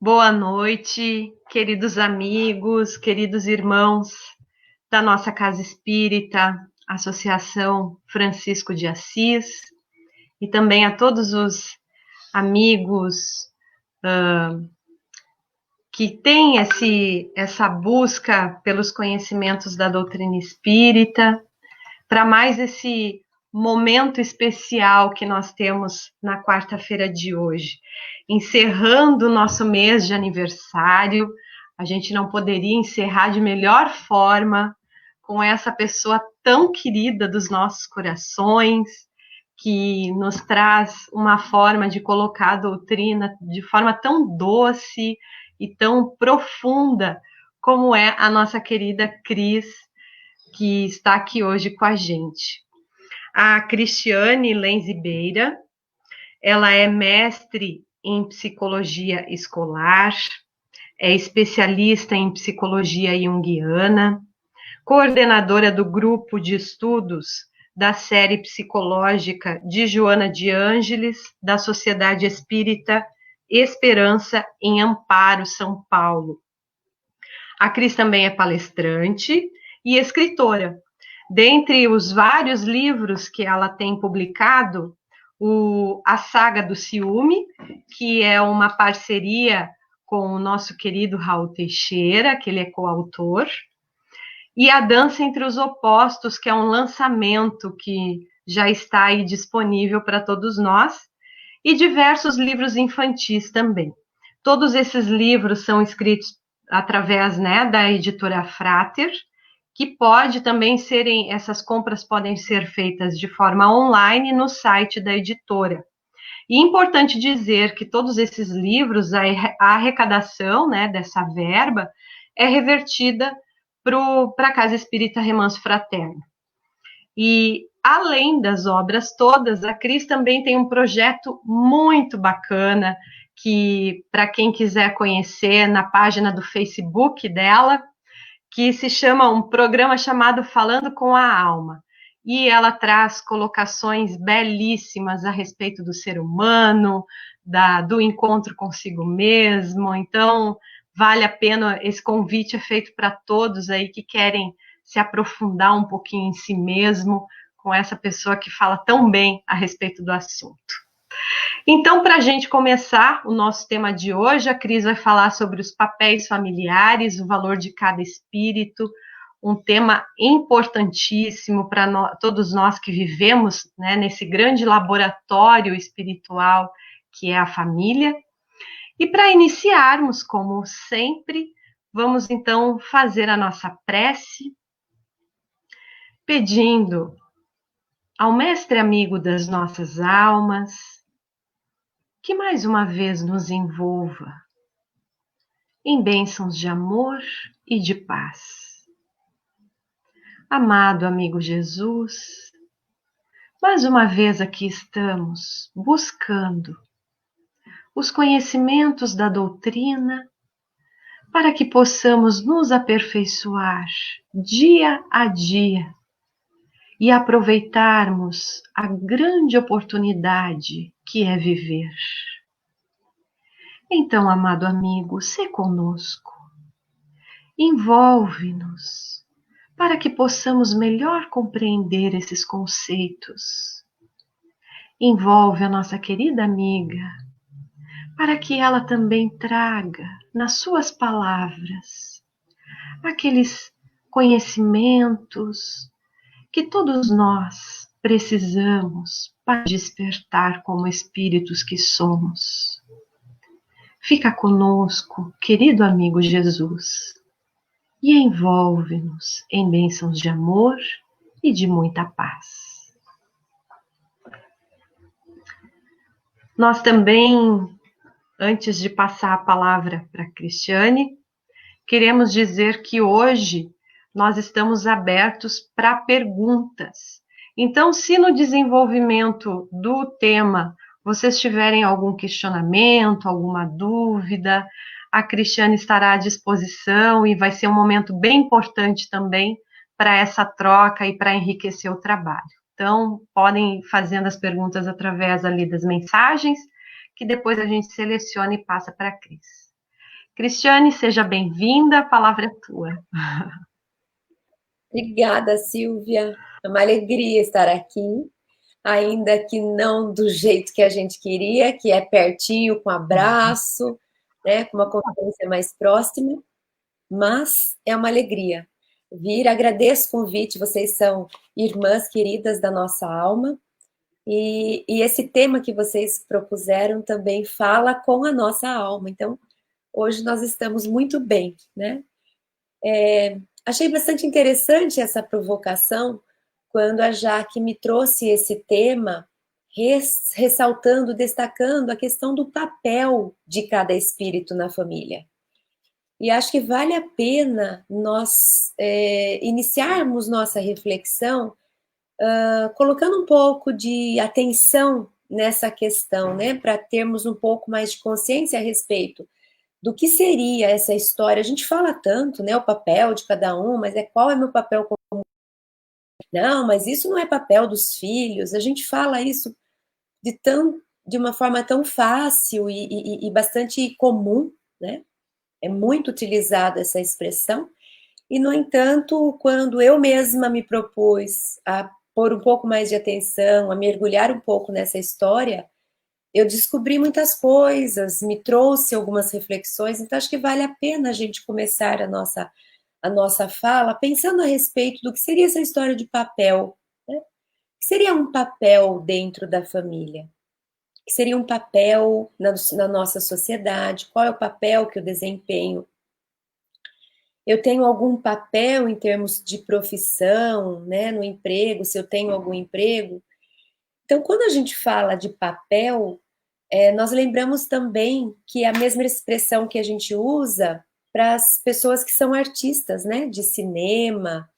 Boa noite, queridos amigos, queridos irmãos da nossa Casa Espírita, Associação Francisco de Assis, e também a todos os amigos que têm essa busca pelos conhecimentos da doutrina espírita, para mais esse momento especial que nós temos na quarta-feira de hoje. Encerrando o nosso mês de aniversário, a gente não poderia encerrar de melhor forma com essa pessoa tão querida dos nossos corações, que nos traz uma forma de colocar a doutrina de forma tão doce e tão profunda, como é a nossa querida Cris, que está aqui hoje com a gente. A Cristiane Lenzibeira, ela é mestre em psicologia escolar, é especialista em psicologia junguiana, coordenadora do grupo de estudos da série psicológica de Joana de Ângeles, da Sociedade Espírita Esperança em Amparo, São Paulo. A Cris também é palestrante e escritora. Dentre os vários livros que ela tem publicado, A Saga do Ciúme, que é uma parceria com o nosso querido Raul Teixeira, que ele é coautor, e A Dança entre os Opostos, que é um lançamento que já está aí disponível para todos nós, e diversos livros infantis também. Todos esses livros são escritos através, da editora Frater, que pode também essas compras podem ser feitas de forma online no site da editora. E é importante dizer que todos esses livros, a arrecadação, dessa verba, é revertida para a Casa Espírita Remanso Fraterno. E, além das obras todas, a Cris também tem um projeto muito bacana, que, para quem quiser conhecer, na página do Facebook dela, que se chama um programa chamado Falando com a Alma. E ela traz colocações belíssimas a respeito do ser humano, do encontro consigo mesmo. Então, vale a pena, esse convite é feito para todos aí que querem se aprofundar um pouquinho em si mesmo, com essa pessoa que fala tão bem a respeito do assunto. Então, para a gente começar o nosso tema de hoje, a Cris vai falar sobre os papéis familiares, o valor de cada espírito, um tema importantíssimo para todos nós que vivemos, nesse grande laboratório espiritual que é a família. E para iniciarmos, como sempre, vamos então fazer a nossa prece, pedindo ao mestre amigo das nossas almas que mais uma vez nos envolva em bênçãos de amor e de paz. Amado amigo Jesus, mais uma vez aqui estamos buscando os conhecimentos da doutrina para que possamos nos aperfeiçoar dia a dia e aproveitarmos a grande oportunidade que é viver. Então, amado amigo, sê conosco, envolve-nos, para que possamos melhor compreender esses conceitos. Envolve a nossa querida amiga, para que ela também traga, nas suas palavras, aqueles conhecimentos que todos nós precisamos para despertar como espíritos que somos. Fica conosco, querido amigo Jesus, e envolve-nos em bênçãos de amor e de muita paz. Nós também, antes de passar a palavra para a Cristiane, queremos dizer que hoje nós estamos abertos para perguntas. Então, se no desenvolvimento do tema vocês tiverem algum questionamento, alguma dúvida, a Cristiane estará à disposição e vai ser um momento bem importante também para essa troca e para enriquecer o trabalho. Então, podem ir fazendo as perguntas através ali das mensagens, que depois a gente seleciona e passa para a Cris. Cristiane, seja bem-vinda, a palavra é tua. Obrigada, Silvia. É uma alegria estar aqui, ainda que não do jeito que a gente queria, que é pertinho, com abraço, né, com uma convivência mais próxima, mas é uma alegria vir. Agradeço o convite, vocês são irmãs queridas da nossa alma, e esse tema que vocês propuseram também fala com a nossa alma. Então, hoje nós estamos muito bem, né? Achei bastante interessante essa provocação quando a Jaque me trouxe esse tema, ressaltando, destacando a questão do papel de cada espírito na família. E acho que vale a pena nós iniciarmos nossa reflexão colocando um pouco de atenção nessa questão, né, para termos um pouco mais de consciência a respeito do que seria essa história. A gente fala tanto, né, o papel de cada um, mas qual é meu papel como... Não, mas isso não é papel dos filhos. A gente fala isso de uma forma tão fácil e bastante comum, né? É muito utilizada essa expressão. E, no entanto, quando eu mesma me propus a pôr um pouco mais de atenção, a mergulhar um pouco nessa história, eu descobri muitas coisas, me trouxe algumas reflexões, então acho que vale a pena a gente começar a nossa fala pensando a respeito do que seria essa história de papel, né? O que seria um papel dentro da família? O que seria um papel na nossa sociedade? Qual é o papel que eu desempenho? Eu tenho algum papel em termos de profissão, né, no emprego, se eu tenho algum emprego? Então, quando a gente fala de papel, nós lembramos também que é a mesma expressão que a gente usa para as pessoas que são artistas, né, de cinema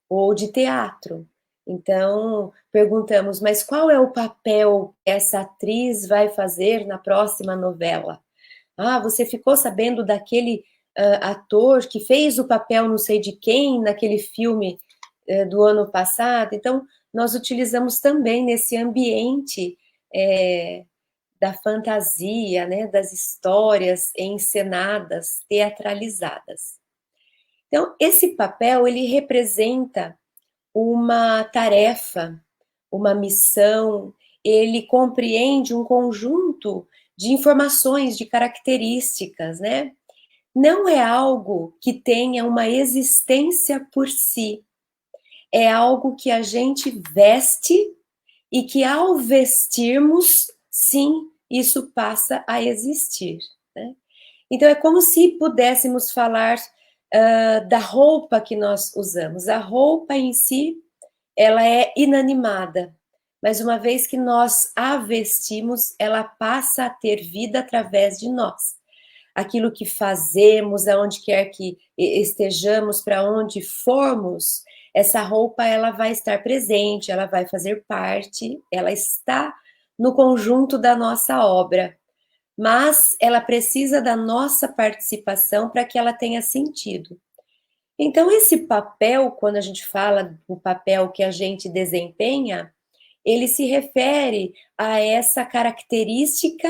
ou de teatro. Então, perguntamos, mas qual é o papel que essa atriz vai fazer na próxima novela? Ah, você ficou sabendo daquele ator que fez o papel não sei de quem naquele filme do ano passado? Então, nós utilizamos também nesse ambiente da fantasia, né, das histórias encenadas, teatralizadas. Então, esse papel, ele representa uma tarefa, uma missão, ele compreende um conjunto de informações, de características, né? Não é algo que tenha uma existência por si, é algo que a gente veste e que ao vestirmos, sim, isso passa a existir, né? Então é como se pudéssemos falar da roupa que nós usamos. A roupa em si, ela é inanimada, mas uma vez que nós a vestimos, ela passa a ter vida através de nós. Aquilo que fazemos, aonde quer que estejamos, para onde formos, essa roupa ela vai estar presente, ela vai fazer parte, ela está no conjunto da nossa obra, mas ela precisa da nossa participação para que ela tenha sentido. Então, esse papel, quando a gente fala do papel que a gente desempenha, ele se refere a essa característica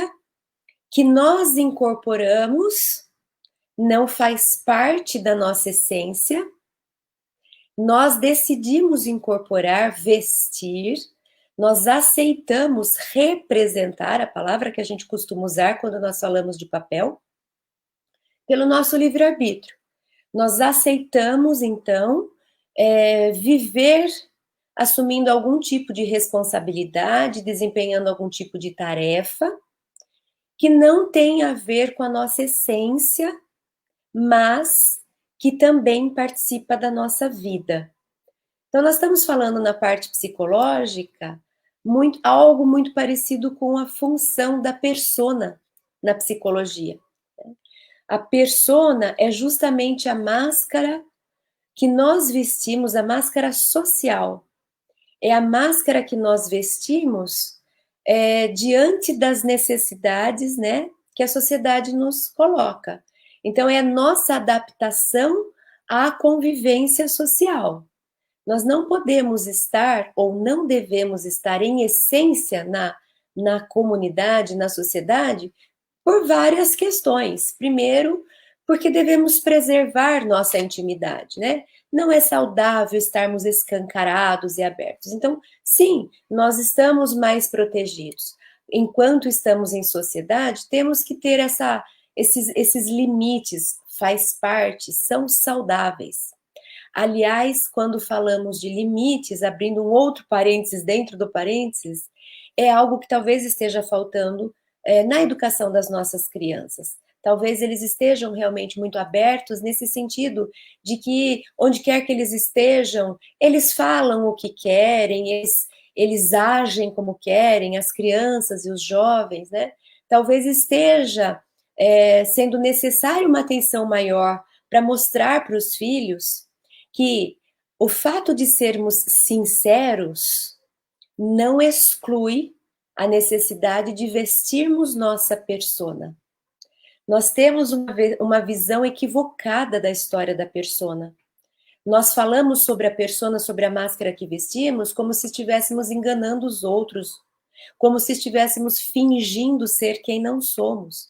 que nós incorporamos, não faz parte da nossa essência, nós decidimos incorporar, vestir, nós aceitamos representar, a palavra que a gente costuma usar quando nós falamos de papel, pelo nosso livre-arbítrio. Nós aceitamos, então, viver assumindo algum tipo de responsabilidade, desempenhando algum tipo de tarefa, que não tem a ver com a nossa essência, mas que também participa da nossa vida. Então, nós estamos falando na parte psicológica algo muito parecido com a função da persona na psicologia. A persona é justamente a máscara que nós vestimos, a máscara social. É a máscara que nós vestimos diante das necessidades, né, que a sociedade nos coloca. Então, é a nossa adaptação à convivência social. Nós não podemos estar, ou não devemos estar, em essência, na comunidade, na sociedade, por várias questões. Primeiro, porque devemos preservar nossa intimidade, né? Não é saudável estarmos escancarados e abertos. Então, sim, nós estamos mais protegidos. Enquanto estamos em sociedade, temos que ter esses limites, faz parte, são saudáveis. Aliás, quando falamos de limites, abrindo um outro parênteses dentro do parênteses, é algo que talvez esteja faltando na educação das nossas crianças. Talvez eles estejam realmente muito abertos nesse sentido de que, onde quer que eles estejam, eles falam o que querem, eles agem como querem, as crianças e os jovens, né? Talvez esteja sendo necessário uma atenção maior para mostrar para os filhos que o fato de sermos sinceros não exclui a necessidade de vestirmos nossa persona. Nós temos uma visão equivocada da história da persona. Nós falamos sobre a persona, sobre a máscara que vestimos, como se estivéssemos enganando os outros, como se estivéssemos fingindo ser quem não somos.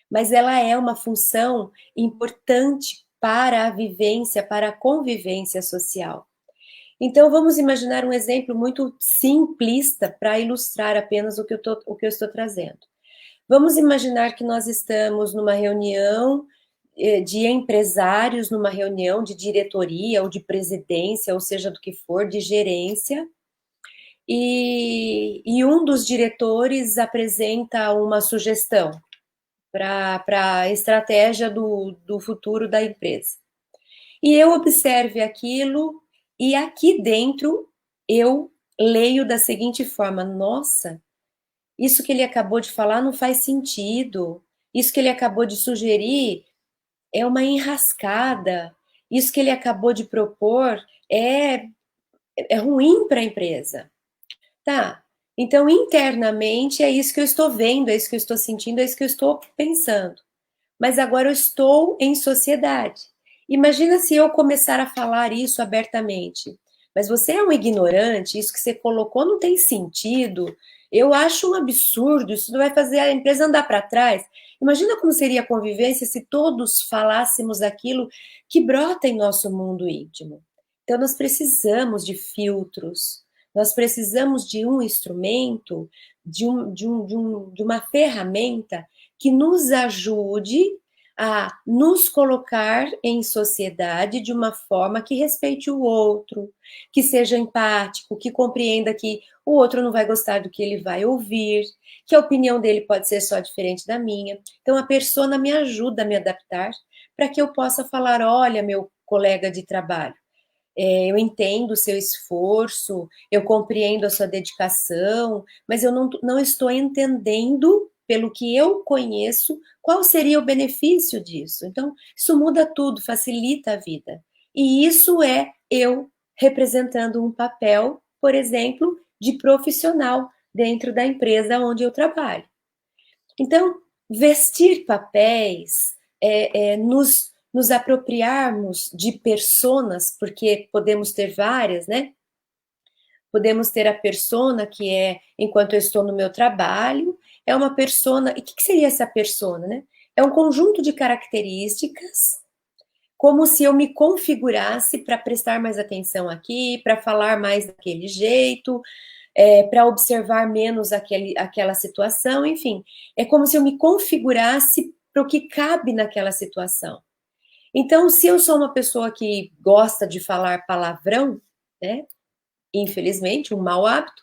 Mas ela é uma função importante para a vivência, para a convivência social. Então, vamos imaginar um exemplo muito simplista para ilustrar apenas o que eu estou trazendo. Vamos imaginar que nós estamos numa reunião de empresários, numa reunião de diretoria ou de presidência, ou seja do que for, de gerência, e um dos diretores apresenta uma sugestão para a estratégia do futuro da empresa. E eu observe aquilo, e aqui dentro eu leio da seguinte forma: nossa, isso que ele acabou de falar não faz sentido, isso que ele acabou de sugerir é uma enrascada, isso que ele acabou de propor é ruim para a empresa. Tá, então internamente é isso que eu estou vendo, é isso que eu estou sentindo, é isso que eu estou pensando. Mas agora eu estou em sociedade. Imagina se eu começar a falar isso abertamente. Mas você é um ignorante, isso que você colocou não tem sentido. Eu acho um absurdo, isso vai fazer a empresa andar para trás. Imagina como seria a convivência se todos falássemos aquilo que brota em nosso mundo íntimo. Então, nós precisamos de filtros, nós precisamos de um instrumento, de uma ferramenta que nos ajude a nos colocar em sociedade de uma forma que respeite o outro, que seja empático, que compreenda que o outro não vai gostar do que ele vai ouvir, que a opinião dele pode ser só diferente da minha. Então, a persona me ajuda a me adaptar para que eu possa falar: olha, meu colega de trabalho, eu entendo o seu esforço, eu compreendo a sua dedicação, mas eu não estou entendendo, pelo que eu conheço, qual seria o benefício disso. Então, isso muda tudo, facilita a vida. E isso é eu representando um papel, por exemplo, de profissional dentro da empresa onde eu trabalho. Então, vestir papéis, nos apropriarmos de personas, porque podemos ter várias, né? Podemos ter a persona que é enquanto eu estou no meu trabalho, é uma persona. E o que seria essa persona, né? É um conjunto de características, como se eu me configurasse para prestar mais atenção aqui, para falar mais daquele jeito, para observar menos aquela situação, enfim. É como se eu me configurasse para o que cabe naquela situação. Então, se eu sou uma pessoa que gosta de falar palavrão, né? Infelizmente, um mau hábito.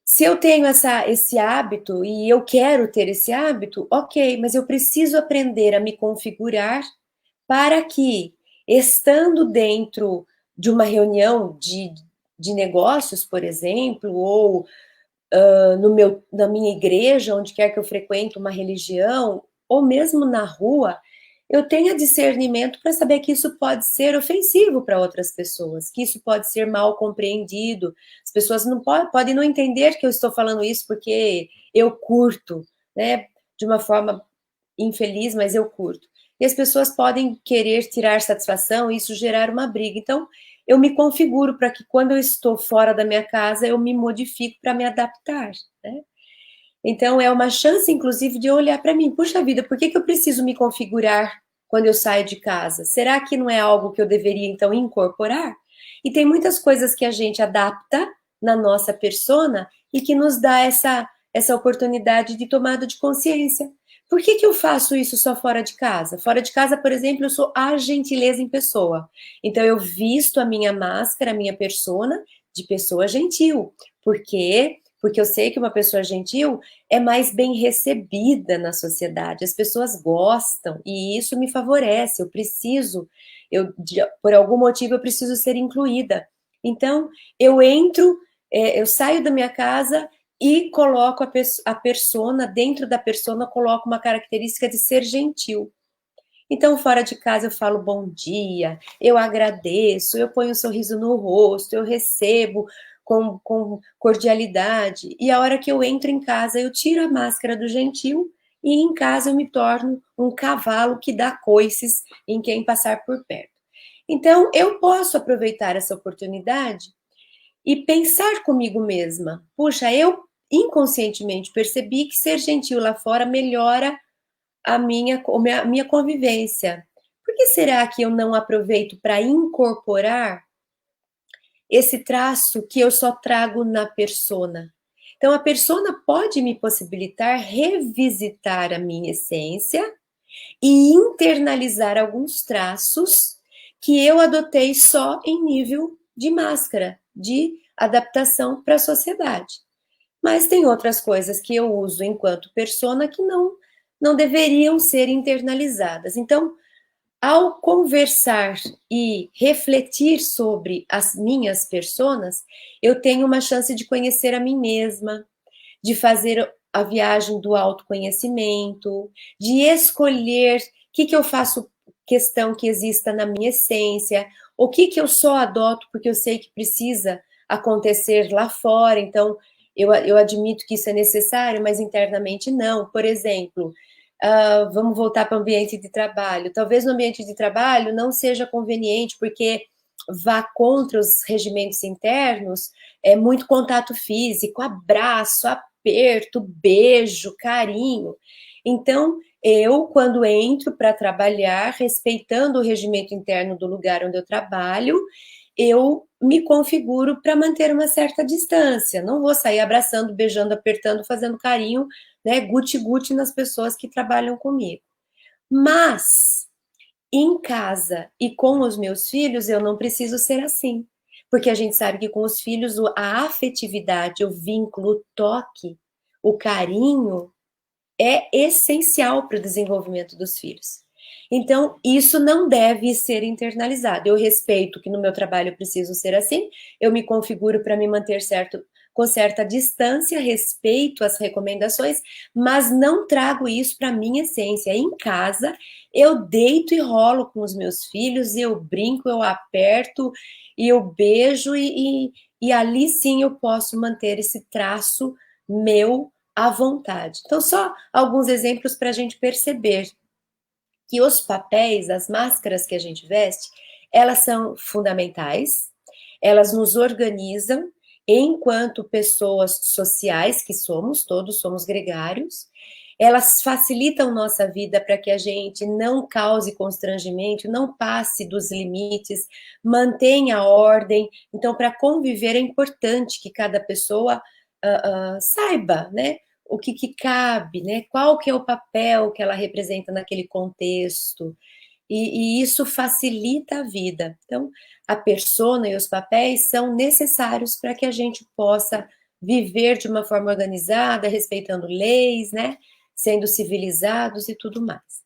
Se eu tenho esse hábito e eu quero ter esse hábito, ok, mas eu preciso aprender a me configurar para que, estando dentro de uma reunião de negócios, por exemplo, ou na minha igreja, onde quer que eu frequente uma religião, ou mesmo na rua, eu tenha discernimento para saber que isso pode ser ofensivo para outras pessoas, que isso pode ser mal compreendido. As pessoas não podem não entender que eu estou falando isso porque eu curto, né? De uma forma infeliz, mas eu curto. E as pessoas podem querer tirar satisfação e isso gerar uma briga. Então, eu me configuro para que quando eu estou fora da minha casa, eu me modifico para me adaptar, né? Então, é uma chance, inclusive, de eu olhar para mim. Puxa vida, por que eu preciso me configurar quando eu saio de casa? Será que não é algo que eu deveria, então, incorporar? E tem muitas coisas que a gente adapta na nossa persona e que nos dá essa oportunidade de tomada de consciência. Por que que eu faço isso só fora de casa? Fora de casa, por exemplo, eu sou a gentileza em pessoa. Então, eu visto a minha máscara, a minha persona de pessoa gentil. Por quê? Porque eu sei que uma pessoa gentil é mais bem recebida na sociedade, as pessoas gostam e isso me favorece. Eu preciso, por algum motivo, eu preciso ser incluída. Então, eu entro, eu saio da minha casa e coloco a persona, dentro da persona, coloco uma característica de ser gentil. Então, fora de casa, eu falo bom dia, eu agradeço, eu ponho um sorriso no rosto, eu recebo com cordialidade. E a hora que eu entro em casa, eu tiro a máscara do gentil e em casa eu me torno um cavalo que dá coices em quem passar por perto. Então, eu posso aproveitar essa oportunidade e pensar comigo mesma. Puxa, eu inconscientemente percebi que ser gentil lá fora melhora a minha convivência. Por que será que eu não aproveito para incorporar esse traço que eu só trago na persona? Então, a persona pode me possibilitar revisitar a minha essência e internalizar alguns traços que eu adotei só em nível de máscara, de adaptação para a sociedade. Mas tem outras coisas que eu uso enquanto persona que não deveriam ser internalizadas. Então, ao conversar e refletir sobre as minhas personas, eu tenho uma chance de conhecer a mim mesma, de fazer a viagem do autoconhecimento, de escolher o que eu faço questão que exista na minha essência, o que eu só adoto porque eu sei que precisa acontecer lá fora, então eu admito que isso é necessário, mas internamente não. Por exemplo, vamos voltar para o ambiente de trabalho. Talvez no ambiente de trabalho não seja conveniente, porque vá contra os regimentos internos, é muito contato físico, abraço, aperto, beijo, carinho. Então, eu, quando entro para trabalhar, respeitando o regimento interno do lugar onde eu trabalho, eu me configuro para manter uma certa distância. Não vou sair abraçando, beijando, apertando, fazendo carinho, né, guti-guti nas pessoas que trabalham comigo. Mas, em casa e com os meus filhos, eu não preciso ser assim. Porque a gente sabe que com os filhos a afetividade, o vínculo, o toque, o carinho é essencial para o desenvolvimento dos filhos. Então, isso não deve ser internalizado. Eu respeito que no meu trabalho eu preciso ser assim, eu me configuro para me manter com certa distância, respeito as recomendações, mas não trago isso para a minha essência. Em casa, eu deito e rolo com os meus filhos, eu brinco, eu aperto, e eu beijo, e ali sim eu posso manter esse traço meu à vontade. Então, só alguns exemplos para a gente perceber que os papéis, as máscaras que a gente veste, elas são fundamentais, elas nos organizam enquanto pessoas sociais que somos, todos somos gregários, elas facilitam nossa vida para que a gente não cause constrangimento, não passe dos limites, mantenha a ordem. Então, para conviver é importante que cada pessoa saiba, né, o que cabe, né, qual que é o papel que ela representa naquele contexto, e isso facilita a vida. Então, a persona e os papéis são necessários para que a gente possa viver de uma forma organizada, respeitando leis, né, sendo civilizados e tudo mais.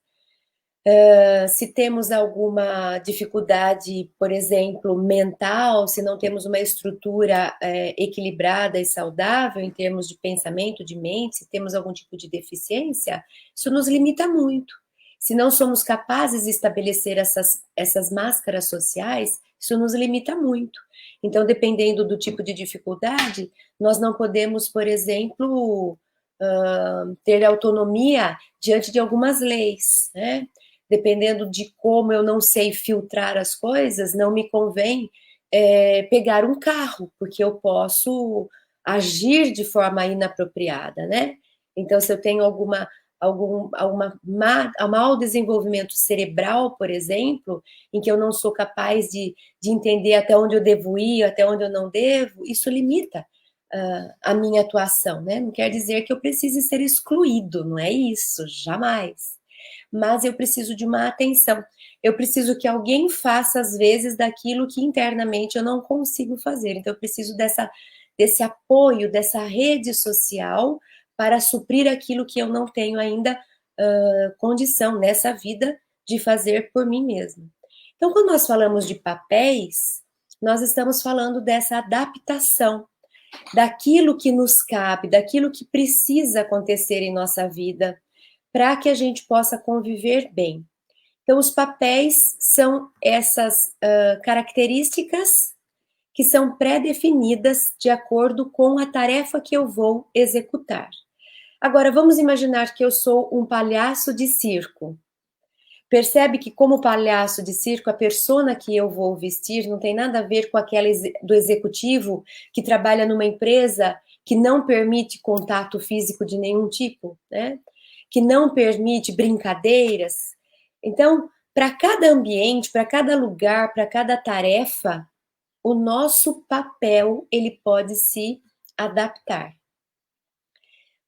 Se temos alguma dificuldade, por exemplo, mental, se não temos uma estrutura equilibrada e saudável em termos de pensamento, de mente, se temos algum tipo de deficiência, isso nos limita muito. Se não somos capazes de estabelecer essas máscaras sociais, isso nos limita muito. Então, dependendo do tipo de dificuldade, nós não podemos, por exemplo, ter autonomia diante de algumas leis, né? Dependendo de como eu não sei filtrar as coisas, não me convém pegar um carro, porque eu posso agir de forma inapropriada, né? Então, se eu tenho mau desenvolvimento cerebral, por exemplo, em que eu não sou capaz de entender até onde eu devo ir, até onde eu não devo, isso limita a minha atuação, né? Não quer dizer que eu precise ser excluído, não é isso, jamais. Mas eu preciso de uma atenção. Eu preciso que alguém faça, às vezes, daquilo que internamente eu não consigo fazer. Então, eu preciso desse apoio, dessa rede social para suprir aquilo que eu não tenho ainda condição nessa vida de fazer por mim mesma. Então, quando nós falamos de papéis, nós estamos falando dessa adaptação, daquilo que nos cabe, daquilo que precisa acontecer em nossa vida, para que a gente possa conviver bem. Então, os papéis são essas características que são pré-definidas de acordo com a tarefa que eu vou executar. Agora, vamos imaginar que eu sou um palhaço de circo. Percebe que, como palhaço de circo, a persona que eu vou vestir não tem nada a ver com aquela do executivo que trabalha numa empresa que não permite contato físico de nenhum tipo, né? Que não permite brincadeiras. Então, para cada ambiente, para cada lugar, para cada tarefa, o nosso papel ele pode se adaptar.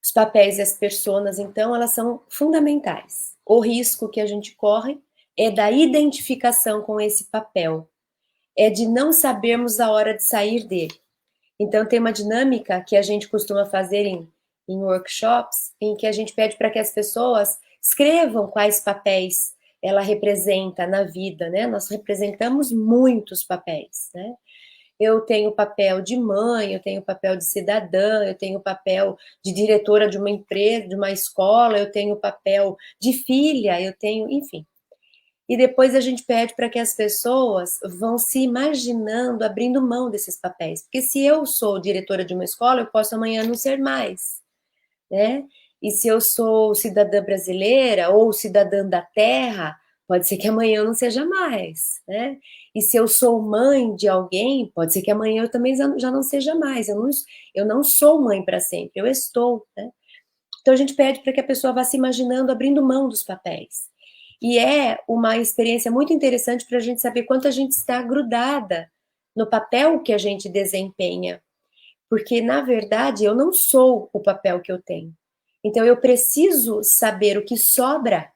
Os papéis e as personas, então, elas são fundamentais. O risco que a gente corre é da identificação com esse papel, é de não sabermos a hora de sair dele. Então, tem uma dinâmica que a gente costuma fazer em workshops, em que a gente pede para que as pessoas escrevam quais papéis ela representa na vida, né? Nós representamos muitos papéis, né? Eu tenho o papel de mãe, eu tenho o papel de cidadã, eu tenho o papel de diretora de uma empresa, de uma escola, eu tenho o papel de filha, eu tenho, enfim. E depois a gente pede para que as pessoas vão se imaginando abrindo mão desses papéis. Porque se eu sou diretora de uma escola, eu posso amanhã não ser mais, né? E se eu sou cidadã brasileira ou cidadã da terra, pode ser que amanhã eu não seja mais, né? E se eu sou mãe de alguém, pode ser que amanhã eu também já não seja mais. Eu não sou mãe para sempre, eu estou, né? Então a gente pede para que a pessoa vá se imaginando abrindo mão dos papéis. E é uma experiência muito interessante para a gente saber quanto a gente está grudada no papel que a gente desempenha. Porque, na verdade, eu não sou o papel que eu tenho. Então, eu preciso saber o que sobra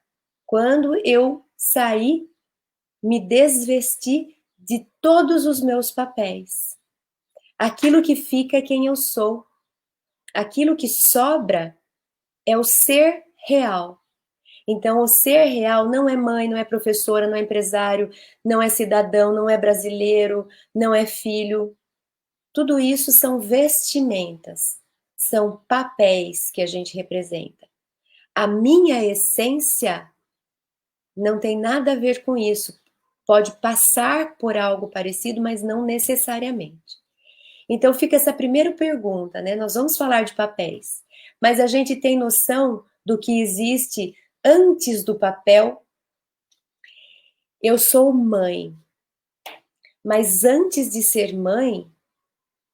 quando eu sair, me desvestir de todos os meus papéis. Aquilo que fica é quem eu sou. Aquilo que sobra é o ser real. Então, o ser real não é mãe, não é professora, não é empresário, não é cidadão, não é brasileiro, não é filho. Tudo isso são vestimentas, são papéis que a gente representa. A minha essência não tem nada a ver com isso. Pode passar por algo parecido, mas não necessariamente. Então fica essa primeira pergunta, né? Nós vamos falar de papéis, mas a gente tem noção do que existe antes do papel. Eu sou mãe, mas antes de ser mãe,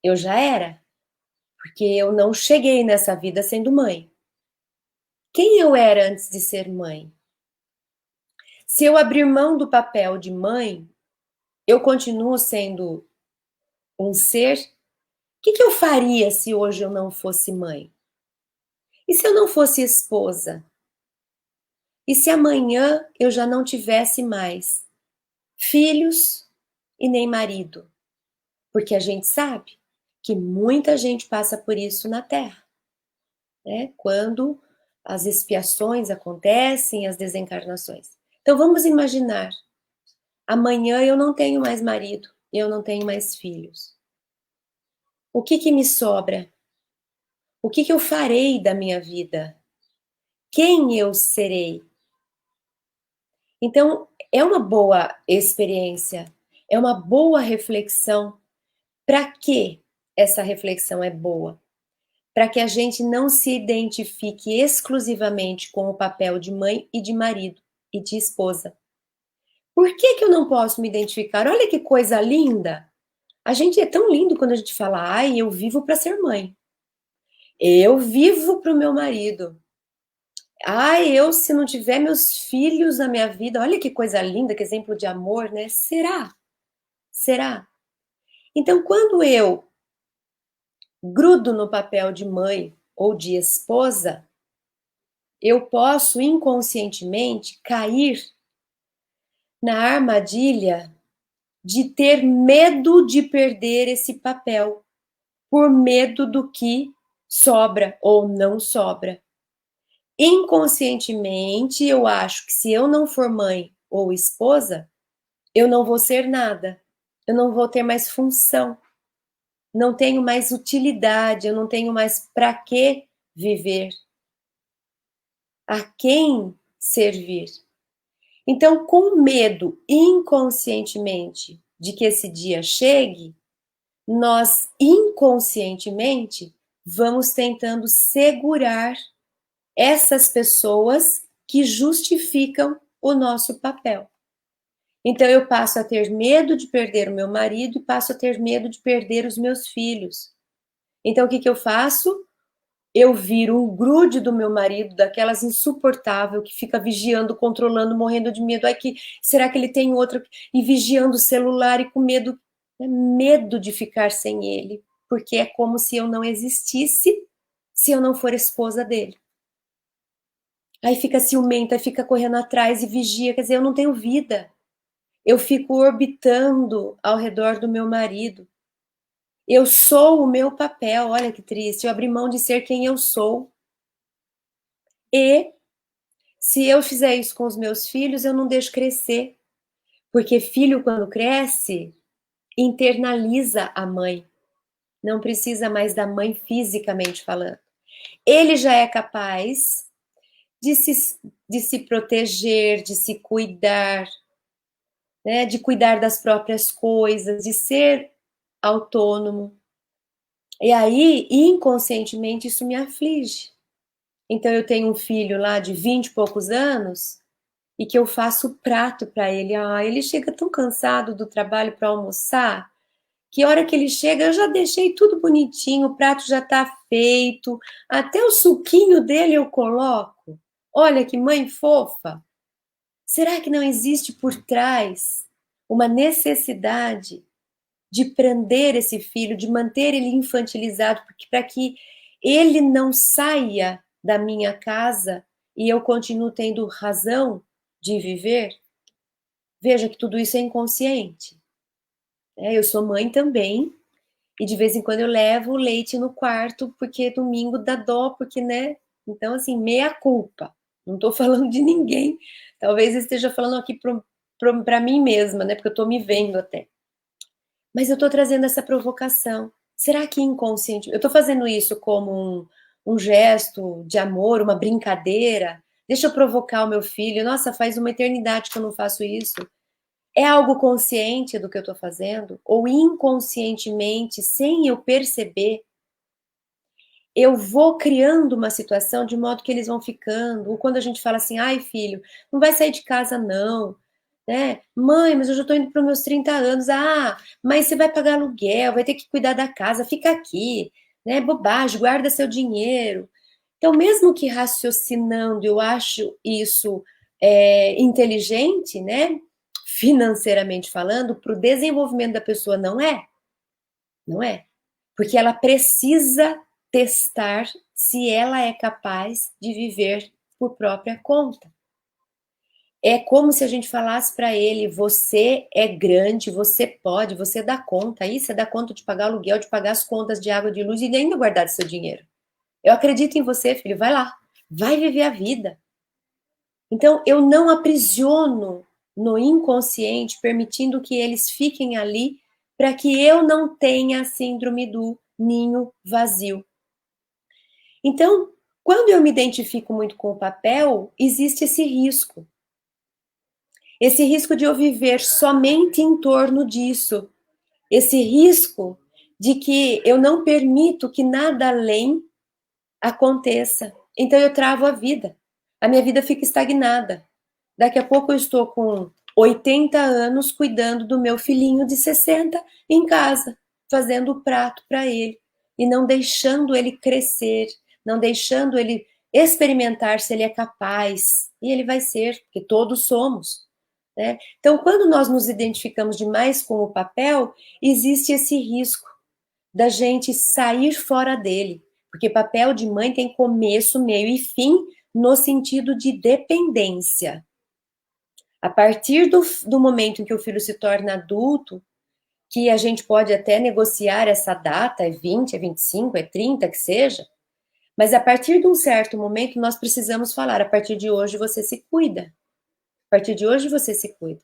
eu já era, porque eu não cheguei nessa vida sendo mãe. Quem eu era antes de ser mãe? Se eu abrir mão do papel de mãe, eu continuo sendo um ser. O que eu faria se hoje eu não fosse mãe? E se eu não fosse esposa? E se amanhã eu já não tivesse mais filhos e nem marido? Porque a gente sabe que muita gente passa por isso na Terra, né? Quando as expiações acontecem, as desencarnações. Então vamos imaginar, amanhã eu não tenho mais marido, eu não tenho mais filhos. O que me sobra? O que eu farei da minha vida? Quem eu serei? Então, é uma boa experiência, é uma boa reflexão. Para que essa reflexão é boa? Para que a gente não se identifique exclusivamente com o papel de mãe e de marido e de esposa. Por que eu não posso me identificar? Olha que coisa linda! A gente é tão lindo quando a gente fala, ai, eu vivo para ser mãe. Eu vivo para o meu marido. Eu, se não tiver meus filhos na minha vida, olha que coisa linda, que exemplo de amor, né? Será? Será? Então, quando eu grudo no papel de mãe ou de esposa, eu posso inconscientemente cair na armadilha de ter medo de perder esse papel, por medo do que sobra ou não sobra. Inconscientemente, eu acho que se eu não for mãe ou esposa, eu não vou ser nada, eu não vou ter mais função, não tenho mais utilidade, eu não tenho mais para que viver, a quem servir. Então, com medo inconscientemente de que esse dia chegue, nós inconscientemente vamos tentando segurar essas pessoas que justificam o nosso papel. Então eu passo a ter medo de perder o meu marido e passo a ter medo de perder os meus filhos. Então o que eu faço? Eu viro um grude do meu marido, daquelas insuportável, que fica vigiando, controlando, morrendo de medo. Ai, será que ele tem outra? E vigiando o celular e com medo, medo de ficar sem ele, porque é como se eu não existisse se eu não for esposa dele. Aí fica ciumenta, fica correndo atrás e vigia, quer dizer, eu não tenho vida. Eu fico orbitando ao redor do meu marido. Eu sou o meu papel, olha que triste, eu abri mão de ser quem eu sou. E se eu fizer isso com os meus filhos, eu não deixo crescer. Porque filho, quando cresce, internaliza a mãe. Não precisa mais da mãe fisicamente falando. Ele já é capaz de se proteger, de se cuidar, né, de cuidar das próprias coisas, de ser autônomo. E aí, inconscientemente, isso me aflige. Então, eu tenho um filho lá de 20 e poucos anos e que eu faço prato para ele. Ele chega tão cansado do trabalho para almoçar, que a hora que ele chega, eu já deixei tudo bonitinho, o prato já está feito, até o suquinho dele eu coloco. Olha que mãe fofa. Será que não existe por trás uma necessidade de prender esse filho, de manter ele infantilizado, para que ele não saia da minha casa e eu continuo tendo razão de viver? Veja que tudo isso é inconsciente. Eu sou mãe também, e de vez em quando eu levo o leite no quarto, porque domingo dá dó, porque, né? Então, assim, meia culpa. Não estou falando de ninguém. Talvez eu esteja falando aqui para mim mesma, né? Porque eu estou me vendo até. Mas eu estou trazendo essa provocação. Será que inconsciente? Eu estou fazendo isso como um gesto de amor, uma brincadeira? Deixa eu provocar o meu filho. Nossa, faz uma eternidade que eu não faço isso. É algo consciente do que eu estou fazendo? Ou inconscientemente, sem eu perceber, eu vou criando uma situação de modo que eles vão ficando? Ou quando a gente fala assim, ai filho, não vai sair de casa não, né? Mãe, mas eu já estou indo para os meus 30 anos. Mas você vai pagar aluguel, vai ter que cuidar da casa, fica aqui, né? Bobagem, guarda seu dinheiro. Então, mesmo que raciocinando, eu acho isso inteligente, né? Financeiramente falando, para o desenvolvimento da pessoa não é. Não é. Porque ela precisa testar se ela é capaz de viver por própria conta. É como se a gente falasse para ele, você é grande, você pode, você dá conta. Aí você dá conta de pagar aluguel, de pagar as contas de água, de luz e ainda guardar seu dinheiro. Eu acredito em você, filho, vai lá. Vai viver a vida. Então, eu não aprisiono no inconsciente, permitindo que eles fiquem ali para que eu não tenha a síndrome do ninho vazio. Então, quando eu me identifico muito com o papel, existe esse risco. Esse risco de eu viver somente em torno disso. Esse risco de que eu não permito que nada além aconteça. Então, eu travo a vida. A minha vida fica estagnada. Daqui a pouco eu estou com 80 anos cuidando do meu filhinho de 60 em casa, fazendo o prato para ele e não deixando ele crescer, não deixando ele experimentar se ele é capaz, e ele vai ser, porque todos somos, né? Então, quando nós nos identificamos demais com o papel, existe esse risco da gente sair fora dele, porque papel de mãe tem começo, meio e fim, no sentido de dependência. A partir do momento em que o filho se torna adulto, que a gente pode até negociar essa data, é 20, é 25, é 30, que seja, mas a partir de um certo momento nós precisamos falar, a partir de hoje você se cuida. A partir de hoje você se cuida.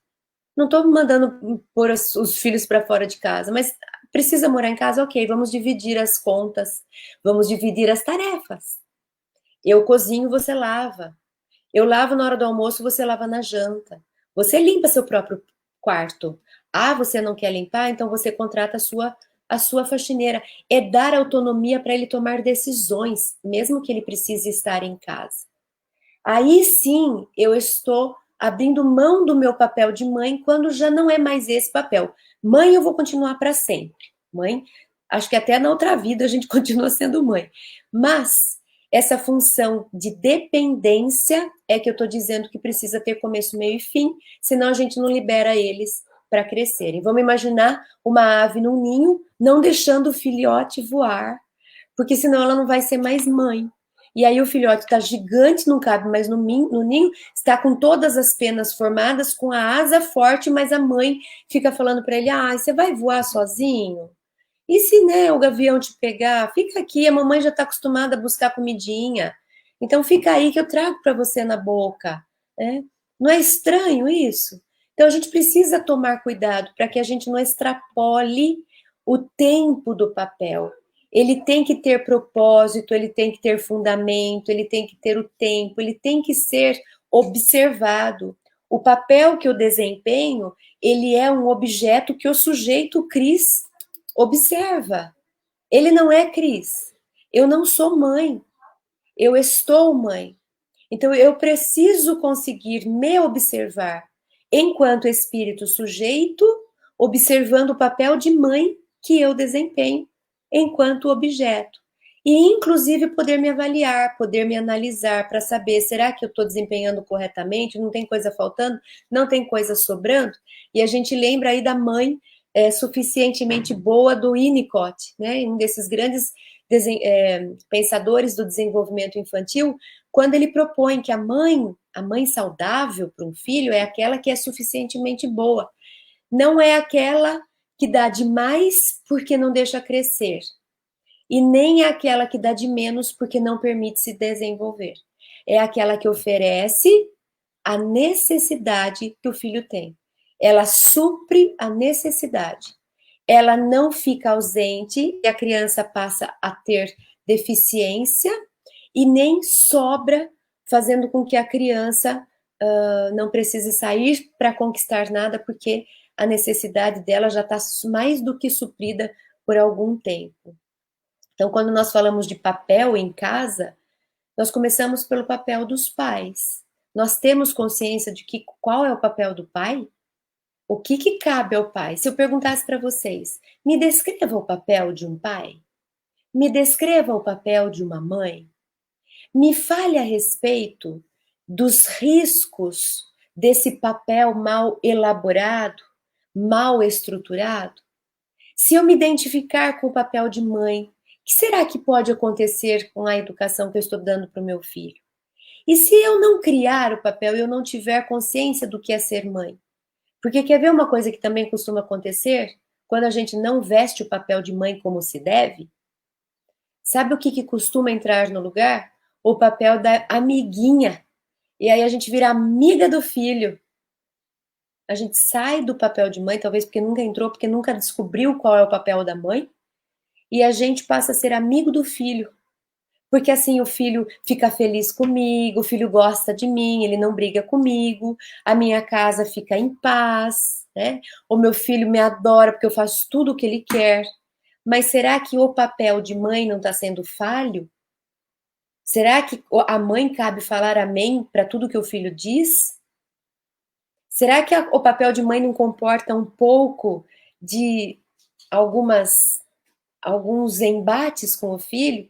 Não estou mandando pôr os filhos para fora de casa, mas precisa morar em casa? Ok, vamos dividir as contas, vamos dividir as tarefas. Eu cozinho, você lava. Eu lavo na hora do almoço, você lava na janta. Você limpa seu próprio quarto. Ah, você não quer limpar? Então você contrata a sua faxineira. É dar autonomia para ele tomar decisões, mesmo que ele precise estar em casa. Aí sim, eu estou abrindo mão do meu papel de mãe quando já não é mais esse papel. Mãe, eu vou continuar para sempre. Mãe, acho que até na outra vida a gente continua sendo mãe. Mas essa função de dependência é que eu estou dizendo que precisa ter começo, meio e fim, senão a gente não libera eles para crescerem. Vamos imaginar uma ave num ninho, não deixando o filhote voar, porque senão ela não vai ser mais mãe. E aí o filhote está gigante, não cabe mais no ninho, está com todas as penas formadas, com a asa forte, mas a mãe fica falando para ele, você vai voar sozinho? E se, né, o gavião te pegar? Fica aqui, a mamãe já está acostumada a buscar comidinha. Então fica aí que eu trago para você na boca. Né? Não é estranho isso? Então a gente precisa tomar cuidado para que a gente não extrapole o tempo do papel. Ele tem que ter propósito, ele tem que ter fundamento, ele tem que ter o tempo, ele tem que ser observado. O papel que eu desempenho, ele é um objeto que o sujeito Cris observa. Ele não é Cris. Eu não sou mãe. Eu estou mãe. Então eu preciso conseguir me observar enquanto espírito sujeito, observando o papel de mãe que eu desempenho enquanto objeto. E, inclusive, poder me avaliar, poder me analisar para saber, será que eu estou desempenhando corretamente? Não tem coisa faltando? Não tem coisa sobrando? E a gente lembra aí da mãe suficientemente boa do Winnicott, né? Um desses grandes pensadores do desenvolvimento infantil, quando ele propõe que a mãe saudável para um filho é aquela que é suficientemente boa. Não é aquela que dá demais porque não deixa crescer. E nem é aquela que dá de menos porque não permite se desenvolver. É aquela que oferece a necessidade que o filho tem. Ela supre a necessidade. Ela não fica ausente e a criança passa a ter deficiência e nem sobra, fazendo com que a criança não precise sair para conquistar nada, porque a necessidade dela já está mais do que suprida por algum tempo. Então, quando nós falamos de papel em casa, nós começamos pelo papel dos pais. Nós temos consciência de qual é o papel do pai? O que cabe ao pai? Se eu perguntasse para vocês, me descreva o papel de um pai, me descreva o papel de uma mãe, me fale a respeito dos riscos desse papel mal elaborado, mal estruturado. Se eu me identificar com o papel de mãe, o que será que pode acontecer com a educação que eu estou dando para o meu filho? E se eu não criar o papel e eu não tiver consciência do que é ser mãe? Porque quer ver uma coisa que também costuma acontecer? Quando a gente não veste o papel de mãe como se deve, sabe o que costuma entrar no lugar? O papel da amiguinha. E aí a gente vira amiga do filho. A gente sai do papel de mãe, talvez porque nunca entrou, porque nunca descobriu qual é o papel da mãe, e a gente passa a ser amigo do filho. Porque assim o filho fica feliz comigo, o filho gosta de mim, ele não briga comigo, a minha casa fica em paz, né? O meu filho me adora porque eu faço tudo o que ele quer. Mas será que o papel de mãe não está sendo falho? Será que a mãe cabe falar amém para tudo que o filho diz? Será que o papel de mãe não comporta um pouco de alguns embates com o filho?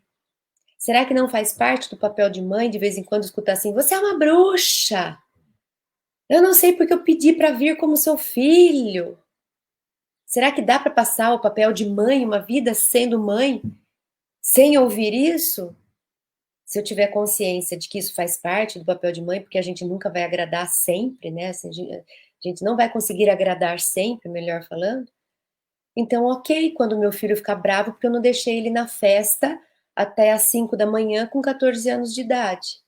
Será que não faz parte do papel de mãe, de vez em quando, escutar assim, você é uma bruxa? Eu não sei porque eu pedi para vir como seu filho. Será que dá para passar o papel de mãe, uma vida sendo mãe, sem ouvir isso? Se eu tiver consciência de que isso faz parte do papel de mãe, porque a gente nunca vai agradar sempre, né? Assim, a gente não vai conseguir agradar sempre, melhor falando. Então, ok, quando meu filho ficar bravo, porque eu não deixei ele na festa até às 5 da manhã com 14 anos de idade.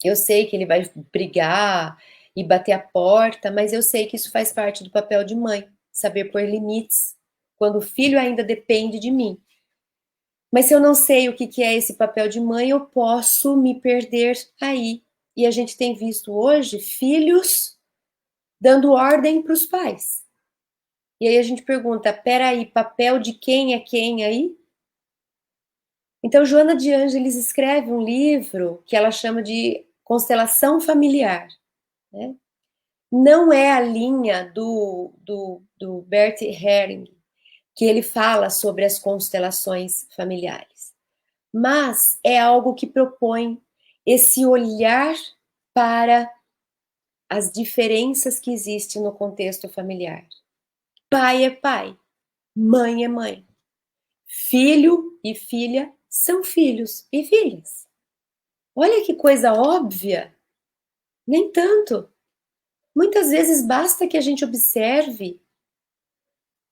Eu sei que ele vai brigar e bater a porta, mas eu sei que isso faz parte do papel de mãe, saber pôr limites, quando o filho ainda depende de mim. Mas se eu não sei o que é esse papel de mãe, eu posso me perder aí. E a gente tem visto hoje filhos dando ordem para os pais. E aí a gente pergunta, peraí, papel de quem é quem aí? Então, Joana de Ângeles escreve um livro que ela chama de Constelação Familiar, né? Não é a linha do Bert Helling, que ele fala sobre as constelações familiares, mas é algo que propõe esse olhar para as diferenças que existem no contexto familiar. Pai é pai, mãe é mãe, filho e filha são filhos e filhas. Olha que coisa óbvia. Nem tanto. Muitas vezes basta que a gente observe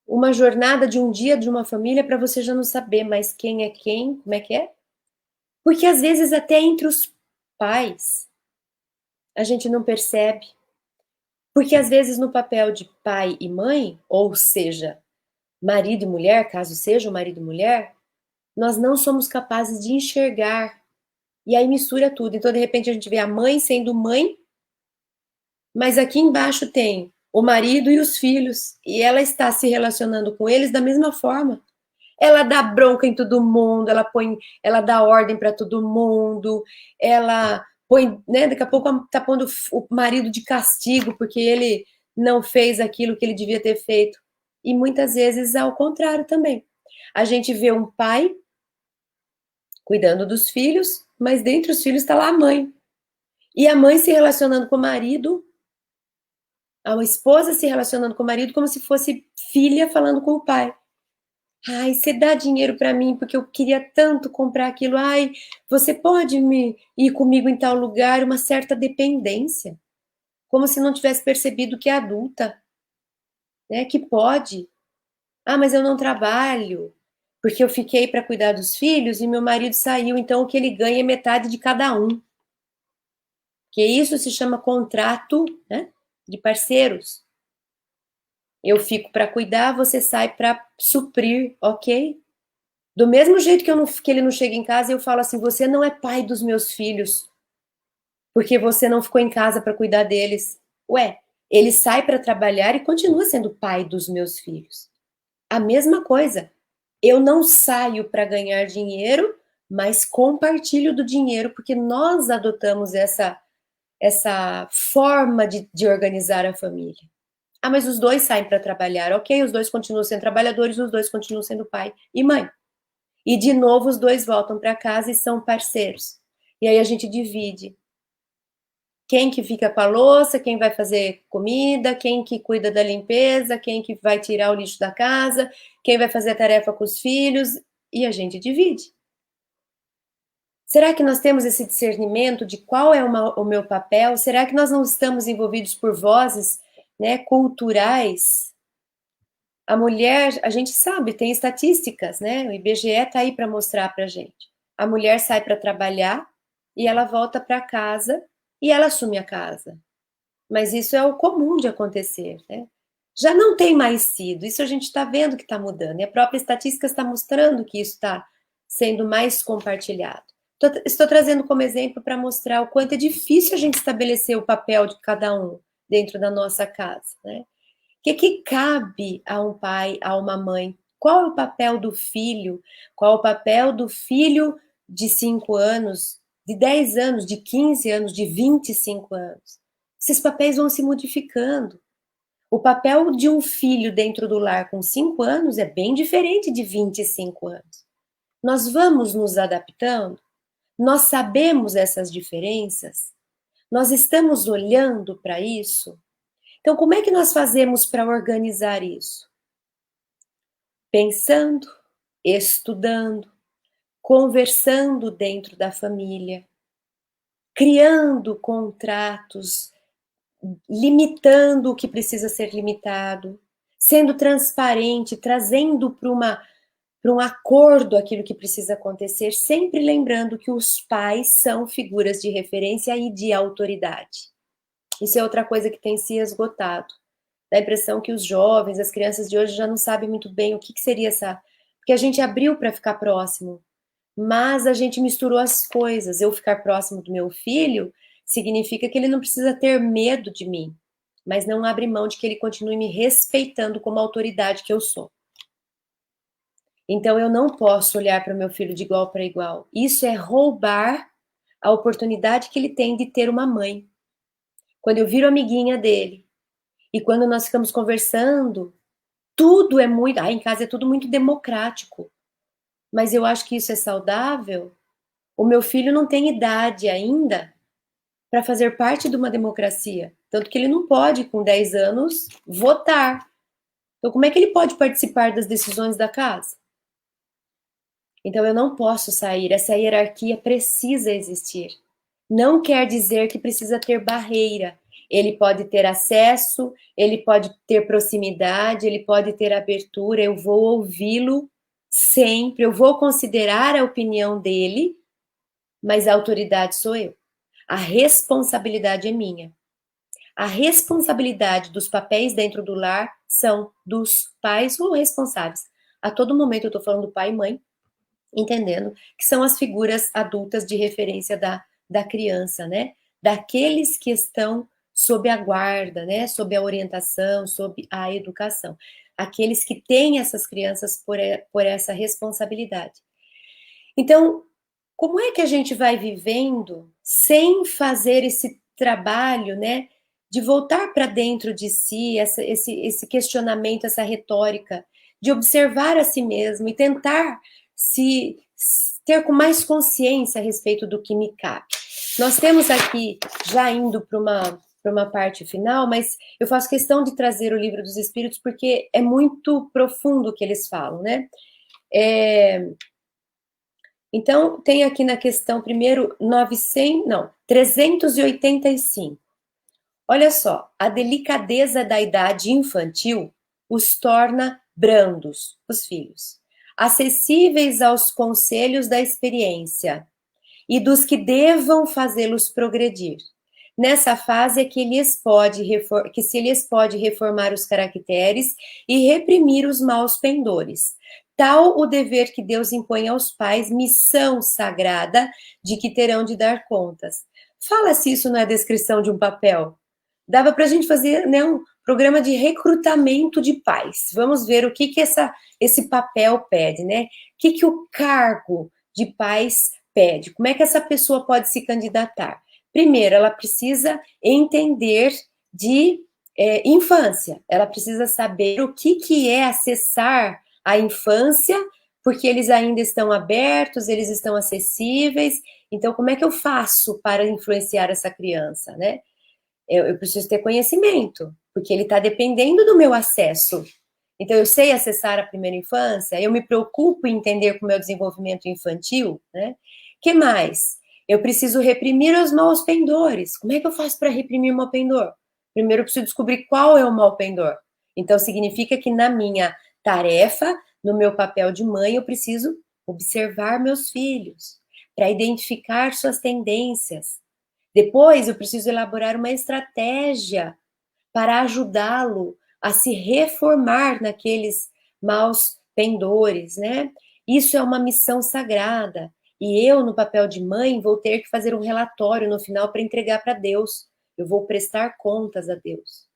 uma jornada de um dia de uma família para você já não saber mais quem é quem, como é que é. Porque às vezes até entre os pais a gente não percebe. Porque às vezes no papel de pai e mãe, ou seja, marido e mulher, caso seja o marido e mulher, nós não somos capazes de enxergar. E aí mistura tudo. Então, de repente, a gente vê a mãe sendo mãe, mas aqui embaixo tem o marido e os filhos, e ela está se relacionando com eles da mesma forma. Ela dá bronca em todo mundo, ela dá ordem para todo mundo, ela põe, né, daqui a pouco tá pondo o marido de castigo porque ele não fez aquilo que ele devia ter feito. E muitas vezes ao contrário também. A gente vê um pai cuidando dos filhos, mas dentre os filhos está lá a mãe. E a mãe se relacionando com o marido, a esposa se relacionando com o marido como se fosse filha falando com o pai. Ai, você dá dinheiro para mim porque eu queria tanto comprar aquilo. Ai, você pode me ir comigo em tal lugar? Uma certa dependência, como se não tivesse percebido que é adulta, né? Que pode. Ah, mas eu não trabalho porque eu fiquei para cuidar dos filhos e meu marido saiu, então o que ele ganha é metade de cada um. Que isso se chama contrato, né? De parceiros. Eu fico para cuidar, você sai para suprir, ok? Do mesmo jeito que ele não chega em casa, eu falo assim: você não é pai dos meus filhos, porque você não ficou em casa para cuidar deles. Ué, ele sai para trabalhar e continua sendo pai dos meus filhos. A mesma coisa. Eu não saio para ganhar dinheiro, mas compartilho do dinheiro, porque nós adotamos essa forma de organizar a família. Ah, mas os dois saem para trabalhar, ok? Os dois continuam sendo trabalhadores, os dois continuam sendo pai e mãe. E de novo os dois voltam para casa e são parceiros. E aí a gente divide. Quem que fica com a louça, quem vai fazer comida, quem que cuida da limpeza, quem que vai tirar o lixo da casa, quem vai fazer a tarefa com os filhos, e a gente divide. Será que nós temos esse discernimento de qual é o meu papel? Será que nós não estamos envolvidos por vozes, né, culturais? A mulher, a gente sabe, tem estatísticas, né? O IBGE está aí para mostrar para a gente. A mulher sai para trabalhar e ela volta para casa e ela assume a casa. Mas isso é o comum de acontecer, né? Já não tem mais sido, isso a gente está vendo que está mudando, e a própria estatística está mostrando que isso está sendo mais compartilhado. Estou trazendo como exemplo para mostrar o quanto é difícil a gente estabelecer o papel de cada um dentro da nossa casa, né? O que cabe a um pai, a uma mãe? Qual é o papel do filho? Qual é o papel do filho de 5 anos, de 10 anos, de 15 anos, de 25 anos? Esses papéis vão se modificando. O papel de um filho dentro do lar com 5 anos é bem diferente de 25 anos. Nós vamos nos adaptando? Nós sabemos essas diferenças? Nós estamos olhando para isso? Então, como é que nós fazemos para organizar isso? Pensando, estudando, conversando dentro da família, criando contratos, limitando o que precisa ser limitado, sendo transparente, trazendo para um acordo aquilo que precisa acontecer, sempre lembrando que os pais são figuras de referência e de autoridade. Isso é outra coisa que tem se esgotado. Dá a impressão que os jovens, as crianças de hoje já não sabem muito bem o que seria essa... Porque a gente abriu para ficar próximo, mas a gente misturou as coisas. Eu ficar próximo do meu filho significa que ele não precisa ter medo de mim, mas não abre mão de que ele continue me respeitando como autoridade que eu sou. Então eu não posso olhar para o meu filho de igual para igual. Isso é roubar a oportunidade que ele tem de ter uma mãe. Quando eu viro amiguinha dele, e quando nós ficamos conversando, tudo é muito... em casa é tudo muito democrático. Mas eu acho que isso é saudável. O meu filho não tem idade ainda para fazer parte de uma democracia. Tanto que ele não pode, com 10 anos, votar. Então, como é que ele pode participar das decisões da casa? Então, eu não posso sair. Essa hierarquia precisa existir. Não quer dizer que precisa ter barreira. Ele pode ter acesso, ele pode ter proximidade, ele pode ter abertura. Eu vou ouvi-lo sempre, eu vou considerar a opinião dele, mas a autoridade sou eu. A responsabilidade é minha. A responsabilidade dos papéis dentro do lar são dos pais ou responsáveis. A todo momento eu estou falando pai e mãe, entendendo que são as figuras adultas de referência da criança, né? Daqueles que estão sob a guarda, né? Sob a orientação, sob a educação. Aqueles que têm essas crianças por essa responsabilidade. Então, como é que a gente vai vivendo sem fazer esse trabalho, né? De voltar para dentro de si, esse questionamento, essa retórica, de observar a si mesmo e tentar ter com mais consciência a respeito do que me cabe. Nós temos aqui, já indo para uma parte final, mas eu faço questão de trazer o Livro dos Espíritos porque é muito profundo o que eles falam, né? Então, tem aqui na questão primeiro 385. Olha só, a delicadeza da idade infantil os torna brandos, os filhos, acessíveis aos conselhos da experiência e dos que devam fazê-los progredir. Nessa fase é que se lhes pode reformar os caracteres e reprimir os maus pendores. Tal o dever que Deus impõe aos pais, missão sagrada de que terão de dar contas. Fala se isso não é descrição de um papel. Dava para a gente fazer, né, um programa de recrutamento de pais. Vamos ver o que esse papel pede, né? O que o cargo de pais pede? Como é que essa pessoa pode se candidatar? Primeiro, ela precisa entender de infância. Ela precisa saber o que é acessar a infância, porque eles ainda estão abertos, eles estão acessíveis. Então, como é que eu faço para influenciar essa criança, né? Eu preciso ter conhecimento, porque ele está dependendo do meu acesso. Então, eu sei acessar a primeira infância, eu me preocupo em entender com o meu desenvolvimento infantil, né? Que mais? Eu preciso reprimir os maus pendores. Como é que eu faço para reprimir o mau pendor? Primeiro, eu preciso descobrir qual é o mau pendor. Então, significa que na minha tarefa, no meu papel de mãe, eu preciso observar meus filhos, para identificar suas tendências. Depois, eu preciso elaborar uma estratégia para ajudá-lo a se reformar naqueles maus pendores, né? Isso é uma missão sagrada. E eu, no papel de mãe, vou ter que fazer um relatório no final para entregar para Deus. Eu vou prestar contas a Deus.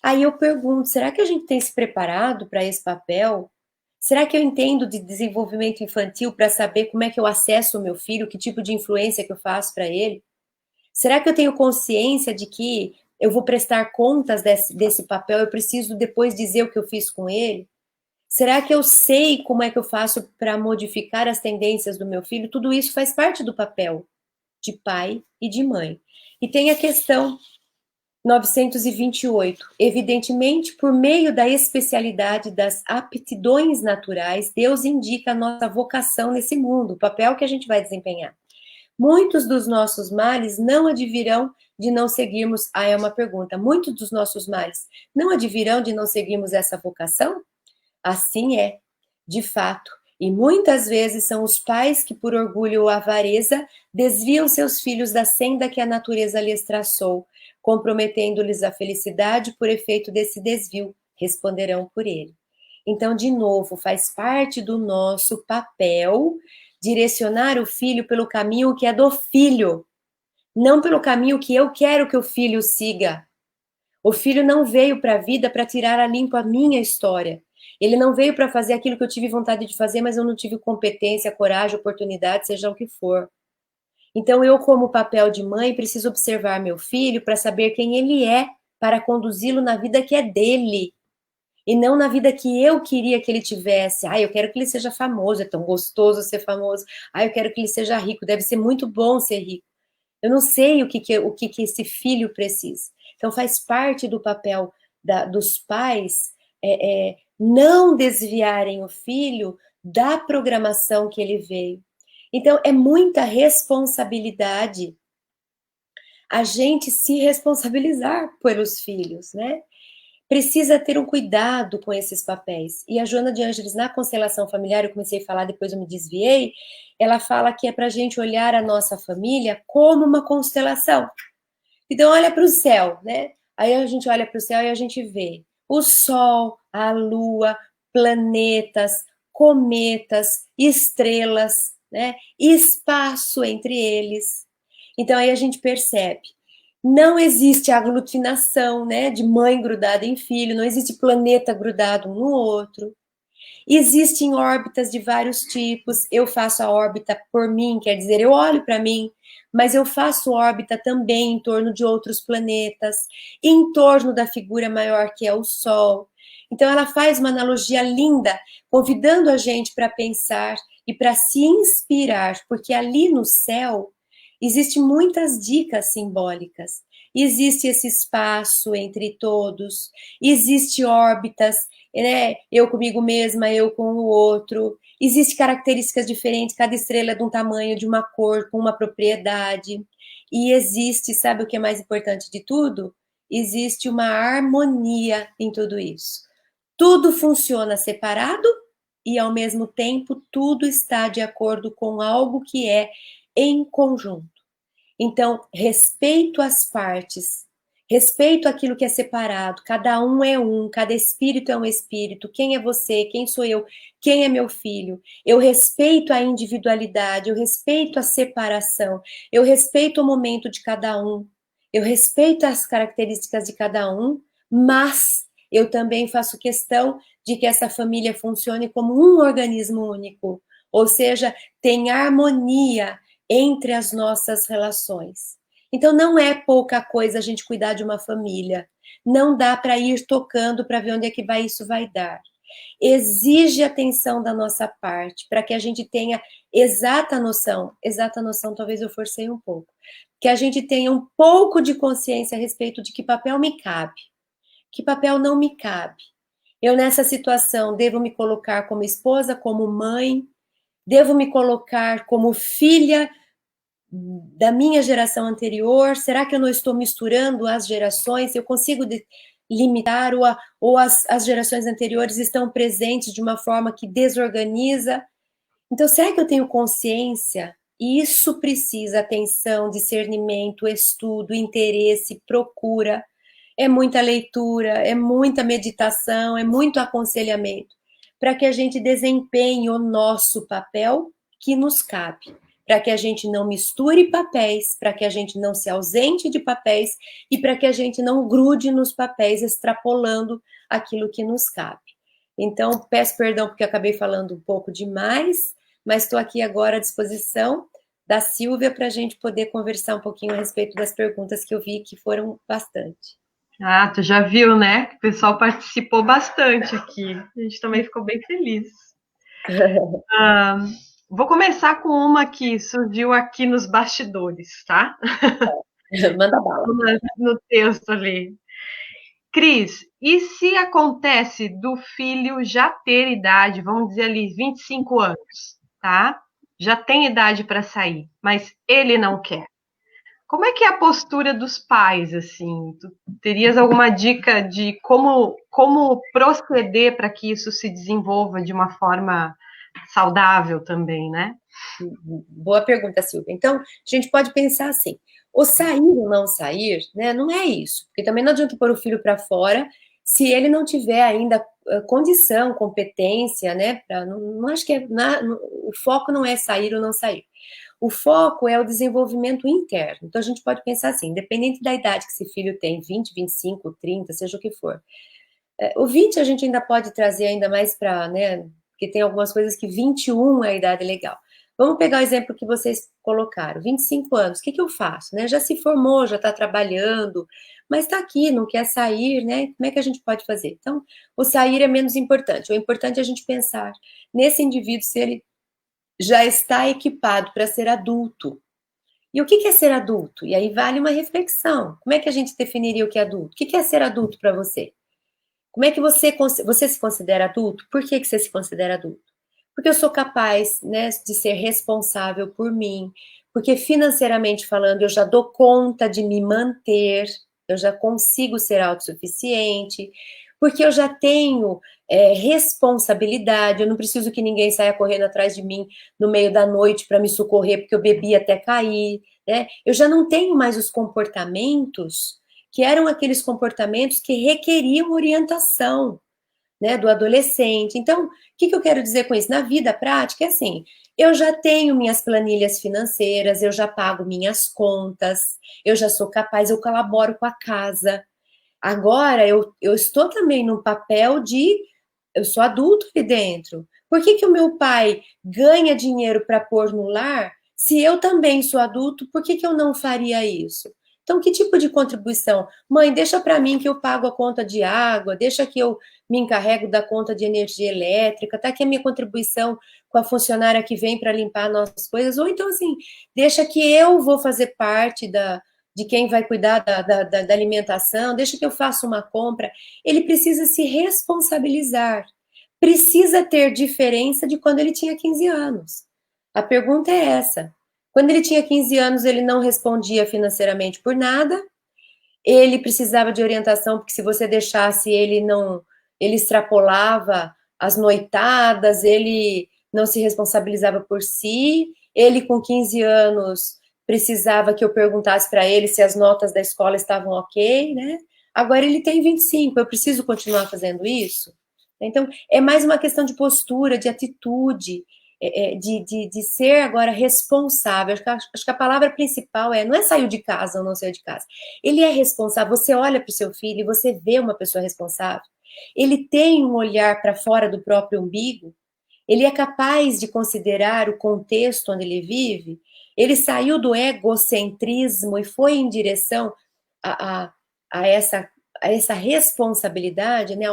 Aí eu pergunto, será que a gente tem se preparado para esse papel? Será que eu entendo de desenvolvimento infantil para saber como é que eu acesso o meu filho, que tipo de influência que eu faço para ele? Será que eu tenho consciência de que eu vou prestar contas desse papel, eu preciso depois dizer o que eu fiz com ele? Será que eu sei como é que eu faço para modificar as tendências do meu filho? Tudo isso faz parte do papel de pai e de mãe. E tem a questão 928. Evidentemente, por meio da especialidade das aptidões naturais, Deus indica a nossa vocação nesse mundo, o papel que a gente vai desempenhar. Muitos dos nossos males não advirão de não seguirmos. Ah, é uma pergunta. Muitos dos nossos males não advirão de não seguirmos essa vocação? Assim é, de fato. E muitas vezes são os pais que, por orgulho ou avareza, desviam seus filhos da senda que a natureza lhes traçou, comprometendo-lhes a felicidade por efeito desse desvio, responderão por ele. Então, de novo, faz parte do nosso papel direcionar o filho pelo caminho que é do filho, não pelo caminho que eu quero que o filho siga. O filho não veio para a vida para tirar a limpo a minha história. Ele não veio para fazer aquilo que eu tive vontade de fazer, mas eu não tive competência, coragem, oportunidade, seja o que for. Então, eu, como papel de mãe, preciso observar meu filho para saber quem ele é, para conduzi-lo na vida que é dele. E não na vida que eu queria que ele tivesse. Ah, eu quero que ele seja famoso, é tão gostoso ser famoso. Ah, eu quero que ele seja rico, deve ser muito bom ser rico. Eu não sei o que esse filho precisa. Então, faz parte do papel dos pais não desviarem o filho da programação que ele veio. Então, é muita responsabilidade a gente se responsabilizar pelos filhos, né? Precisa ter um cuidado com esses papéis. E a Joana de Ângeles, na constelação familiar, eu comecei a falar, depois eu me desviei, ela fala que é para a gente olhar a nossa família como uma constelação. Então, olha para o céu, né? Aí a gente olha para o céu e a gente vê o Sol, a Lua, planetas, cometas, estrelas, né? Espaço entre eles. Então, aí a gente percebe. Não existe aglutinação, né, de mãe grudada em filho, não existe planeta grudado um no outro. Existem órbitas de vários tipos. Eu faço a órbita por mim, quer dizer, eu olho para mim, mas eu faço órbita também em torno de outros planetas, em torno da figura maior que é o Sol. Então, ela faz uma analogia linda, convidando a gente para pensar e para se inspirar, porque ali no céu existem muitas dicas simbólicas. Existe esse espaço entre todos, existe órbitas, né? Eu comigo mesma, eu com o outro. Existem características diferentes, cada estrela é de um tamanho, de uma cor, com uma propriedade. E existe, sabe o que é mais importante de tudo? Existe uma harmonia em tudo isso. Tudo funciona separado e, ao mesmo tempo, tudo está de acordo com algo que é em conjunto. Então, respeito às partes, respeito aquilo que é separado, cada um é um, cada espírito é um espírito, quem é você, quem sou eu, quem é meu filho. Eu respeito a individualidade, eu respeito a separação, eu respeito o momento de cada um, eu respeito as características de cada um, mas eu também faço questão de que essa família funcione como um organismo único, ou seja, tem harmonia entre as nossas relações. Então, não é pouca coisa a gente cuidar de uma família. Não dá para ir tocando para ver onde é que isso vai dar. Exige atenção da nossa parte, para que a gente tenha exata noção, talvez eu forcei um pouco, que a gente tenha um pouco de consciência a respeito de que papel me cabe, que papel não me cabe. Eu, nessa situação, devo me colocar como esposa, como mãe, devo me colocar como filha da minha geração anterior? Será que eu não estou misturando as gerações? Eu consigo limitar ou as gerações anteriores estão presentes de uma forma que desorganiza? Então, será que eu tenho consciência? Isso precisa atenção, discernimento, estudo, interesse, procura. É muita leitura, é muita meditação, é muito aconselhamento, para que a gente desempenhe o nosso papel que nos cabe, para que a gente não misture papéis, para que a gente não se ausente de papéis e para que a gente não grude nos papéis, extrapolando aquilo que nos cabe. Então, peço perdão porque acabei falando um pouco demais, mas estou aqui agora à disposição da Silvia para a gente poder conversar um pouquinho a respeito das perguntas que eu vi que foram bastante. Ah, tu já viu, né? O pessoal participou bastante aqui. A gente também ficou bem feliz. Ah, vou começar com uma que surgiu aqui nos bastidores, tá? Manda bala. No texto ali. Cris, e se acontece do filho já ter idade, vamos dizer ali, 25 anos, tá? Já tem idade para sair, mas ele não quer. Como é que é a postura dos pais, assim? Tu terias alguma dica de como proceder para que isso se desenvolva de uma forma saudável também, né? Boa pergunta, Silvia. Então, a gente pode pensar assim: o sair ou não sair, né, não é isso, porque também não adianta pôr o filho para fora se ele não tiver ainda condição, competência, né? Não acho que o foco não é sair ou não sair. O foco é o desenvolvimento interno. Então, a gente pode pensar assim, independente da idade que esse filho tem, 20, 25, 30, seja o que for. O 20 a gente ainda pode trazer ainda mais para, né? Porque tem algumas coisas que 21 é a idade legal. Vamos pegar o exemplo que vocês colocaram, 25 anos, o que eu faço? Né? Já se formou, já está trabalhando, mas está aqui, não quer sair, né? Como é que a gente pode fazer? Então, o sair é menos importante. O importante é a gente pensar nesse indivíduo se ele já está equipado para ser adulto. E o que é ser adulto? E aí vale uma reflexão. Como é que a gente definiria o que é adulto? O que é ser adulto para você? Como é que você se considera adulto? Por que você se considera adulto? Porque eu sou capaz, né, de ser responsável por mim, porque financeiramente falando eu já dou conta de me manter, eu já consigo ser autossuficiente, porque eu já tenho responsabilidade, eu não preciso que ninguém saia correndo atrás de mim no meio da noite para me socorrer porque eu bebi até cair, né? Eu já não tenho mais os comportamentos que eram aqueles comportamentos que requeriam orientação, né, do adolescente. Então, o que eu quero dizer com isso? Na vida prática, é assim, eu já tenho minhas planilhas financeiras, eu já pago minhas contas, eu já sou capaz, eu colaboro com a casa. Agora, eu estou também no papel de, eu sou adulto ali dentro. Por que o meu pai ganha dinheiro para pôr no lar, se eu também sou adulto, por que eu não faria isso? Então, que tipo de contribuição? Mãe, deixa para mim que eu pago a conta de água, deixa que eu me encarrego da conta de energia elétrica, tá aqui a minha contribuição com a funcionária que vem para limpar nossas coisas. Ou então, assim, deixa que eu vou fazer parte de quem vai cuidar da alimentação, deixa que eu faça uma compra. Ele precisa se responsabilizar. Precisa ter diferença de quando ele tinha 15 anos. A pergunta é essa. Quando ele tinha 15 anos, ele não respondia financeiramente por nada, ele precisava de orientação, porque se você deixasse ele não, ele extrapolava as noitadas, ele não se responsabilizava por si, ele com 15 anos precisava que eu perguntasse para ele se as notas da escola estavam ok, né? Agora ele tem 25, eu preciso continuar fazendo isso? Então, é mais uma questão de postura, de atitude, de ser agora responsável. Acho que a palavra principal não é saiu de casa ou não saiu de casa. Ele é responsável. Você olha para o seu filho e você vê uma pessoa responsável. Ele tem um olhar para fora do próprio umbigo. Ele é capaz de considerar o contexto onde ele vive. Ele saiu do egocentrismo e foi em direção a, a, a essa, a essa responsabilidade, né,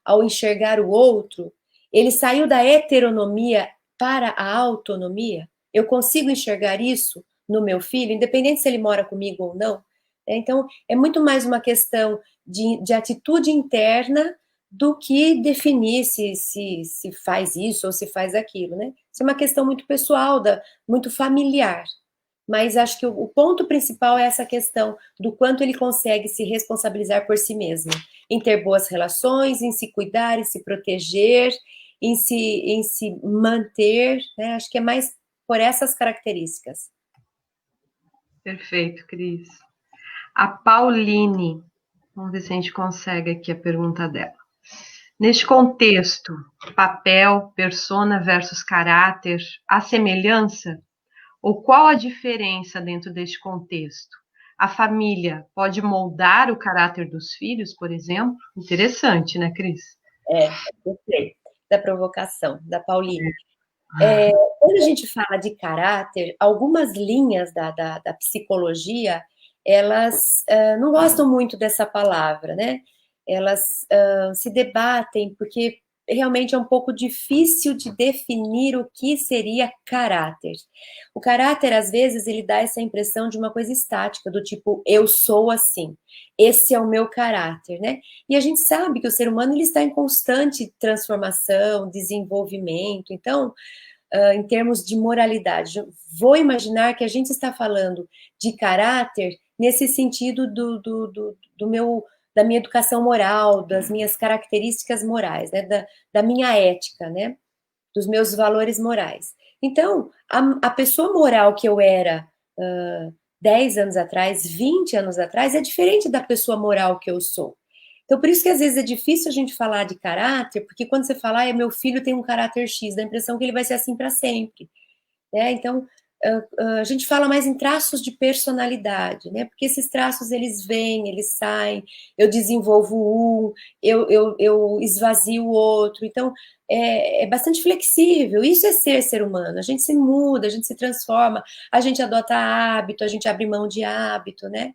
ao enxergar o outro. Ele saiu da heteronomia para a autonomia. Eu consigo enxergar isso no meu filho, independente se ele mora comigo ou não. Então, é muito mais uma questão de atitude interna do que definir se faz isso ou se faz aquilo, né? Isso é uma questão muito pessoal, muito familiar. Mas acho que o ponto principal é essa questão do quanto ele consegue se responsabilizar por si mesmo, em ter boas relações, em se cuidar, em se proteger, em se manter, né? Acho que é mais por essas características. Perfeito, Cris. A Pauline, vamos ver se a gente consegue aqui a pergunta dela. Neste contexto, papel, persona versus caráter, há semelhança? Ou qual a diferença dentro deste contexto? A família pode moldar o caráter dos filhos, por exemplo? Interessante, né, Cris? Gostei da provocação da Pauline. Quando a gente fala de caráter, algumas linhas da psicologia, elas não gostam muito dessa palavra, né? Elas se debatem porque realmente é um pouco difícil de definir o que seria caráter. O caráter, às vezes, ele dá essa impressão de uma coisa estática, do tipo, eu sou assim, esse é o meu caráter, né? E a gente sabe que o ser humano ele está em constante transformação, desenvolvimento, então em termos de moralidade. Vou imaginar que a gente está falando de caráter nesse sentido da minha educação moral, das minhas características morais, né? Da minha ética, né? Dos meus valores morais. Então, a pessoa moral que eu era 10 anos atrás, 20 anos atrás, é diferente da pessoa moral que eu sou. Então, por isso que às vezes é difícil a gente falar de caráter, porque quando você fala, ah, meu filho tem um caráter X, dá a impressão que ele vai ser assim para sempre. Né? Então, a gente fala mais em traços de personalidade, né? Porque esses traços, eles vêm, eles saem, eu desenvolvo um, eu esvazio o outro. Então, é bastante flexível. Isso é ser humano. A gente se muda, a gente se transforma, a gente adota hábito, a gente abre mão de hábito, né?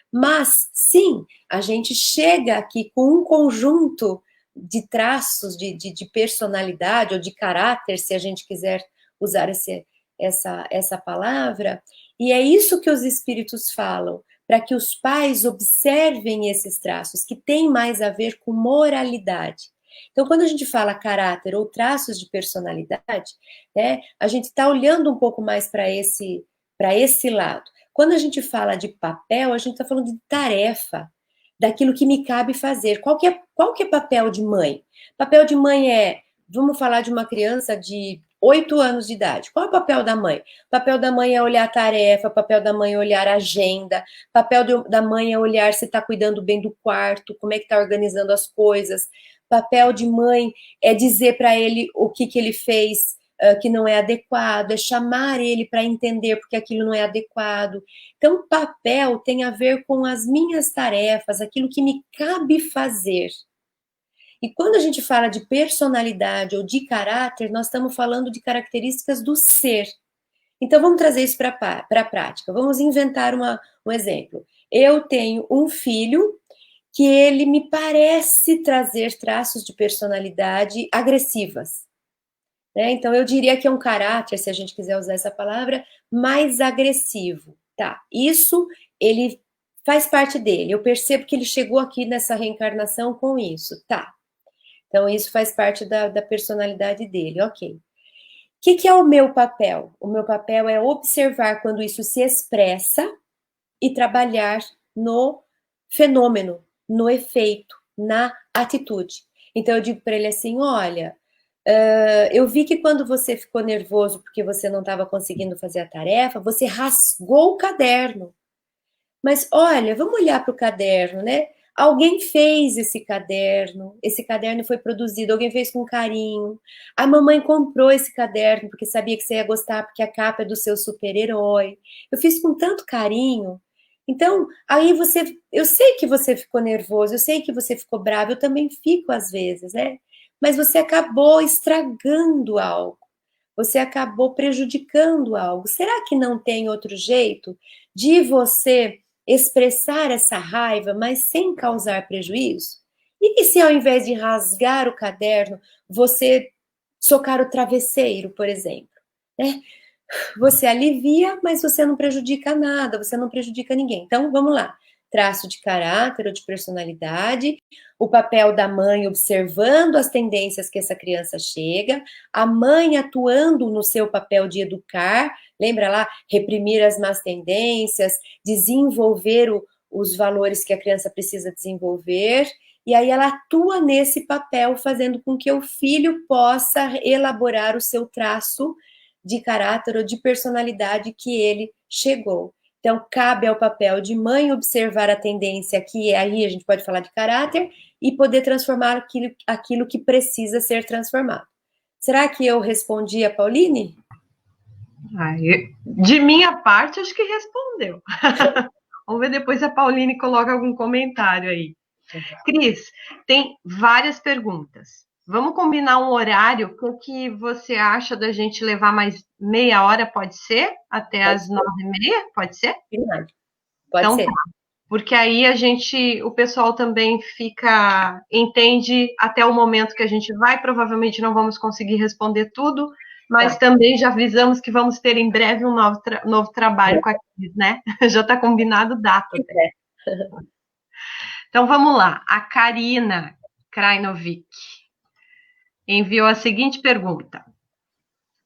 Mas, sim, a gente chega aqui com um conjunto de traços de personalidade ou de caráter, se a gente quiser usar essa palavra, e é isso que os espíritos falam, para que os pais observem esses traços, que têm mais a ver com moralidade. Então, quando a gente fala caráter ou traços de personalidade, né, a gente está olhando um pouco mais para esse lado. Quando a gente fala de papel, a gente está falando de tarefa, daquilo que me cabe fazer. Qual que é papel de mãe? Papel de mãe vamos falar de uma criança de 8 anos de idade. Qual é o papel da mãe? O papel da mãe é olhar a tarefa, o papel da mãe é olhar a agenda, o papel da mãe é olhar se está cuidando bem do quarto, como é que está organizando as coisas. Papel de mãe é dizer para ele o que ele fez que não é adequado, é chamar ele para entender porque aquilo não é adequado. Então, papel tem a ver com as minhas tarefas, aquilo que me cabe fazer. E quando a gente fala de personalidade ou de caráter, nós estamos falando de características do ser. Então, vamos trazer isso para a prática. Vamos inventar um exemplo. Eu tenho um filho que ele me parece trazer traços de personalidade agressivas. Né? Então, eu diria que é um caráter, se a gente quiser usar essa palavra, mais agressivo. Tá, isso ele faz parte dele. Eu percebo que ele chegou aqui nessa reencarnação com isso. Tá, então isso faz parte da personalidade dele, ok. O que é o meu papel? O meu papel é observar quando isso se expressa e trabalhar no fenômeno, no efeito, na atitude. Então eu digo para ele assim, olha, eu vi que quando você ficou nervoso porque você não estava conseguindo fazer a tarefa, você rasgou o caderno. Mas olha, vamos olhar para o caderno, né? Alguém fez esse caderno foi produzido, alguém fez com carinho. A mamãe comprou esse caderno porque sabia que você ia gostar, porque a capa é do seu super-herói. Eu fiz com tanto carinho. Então, aí eu sei que você ficou nervoso, eu sei que você ficou bravo, eu também fico às vezes, né? Mas você acabou estragando algo, você acabou prejudicando algo. Será que não tem outro jeito de você expressar essa raiva, mas sem causar prejuízo? E se ao invés de rasgar o caderno, você socar o travesseiro, por exemplo? Né? Você alivia, mas você não prejudica nada, você não prejudica ninguém. Então, vamos lá. Traço de caráter ou de personalidade, o papel da mãe observando as tendências que essa criança chega, a mãe atuando no seu papel de educar, lembra lá, reprimir as más tendências, desenvolver os valores que a criança precisa desenvolver, e aí ela atua nesse papel, fazendo com que o filho possa elaborar o seu traço de caráter ou de personalidade que ele chegou. Então, cabe ao papel de mãe observar a tendência que aí a gente pode falar de caráter e poder transformar aquilo que precisa ser transformado. Será que eu respondi a Pauline? De minha parte, acho que respondeu. Vamos ver depois se a Pauline coloca algum comentário aí. Cris, tem várias perguntas. Vamos combinar um horário? O que você acha da gente levar mais meia hora? Pode ser? Até as 9h30? Pode ser? Pode Então, ser. porque aí o pessoal também entende até o momento que a gente vai, provavelmente não vamos conseguir responder tudo, mas também já avisamos que vamos ter em breve um novo trabalho com a Cris, né? Já está combinado data até. Então vamos lá, a Karina Krainovic enviou a seguinte pergunta: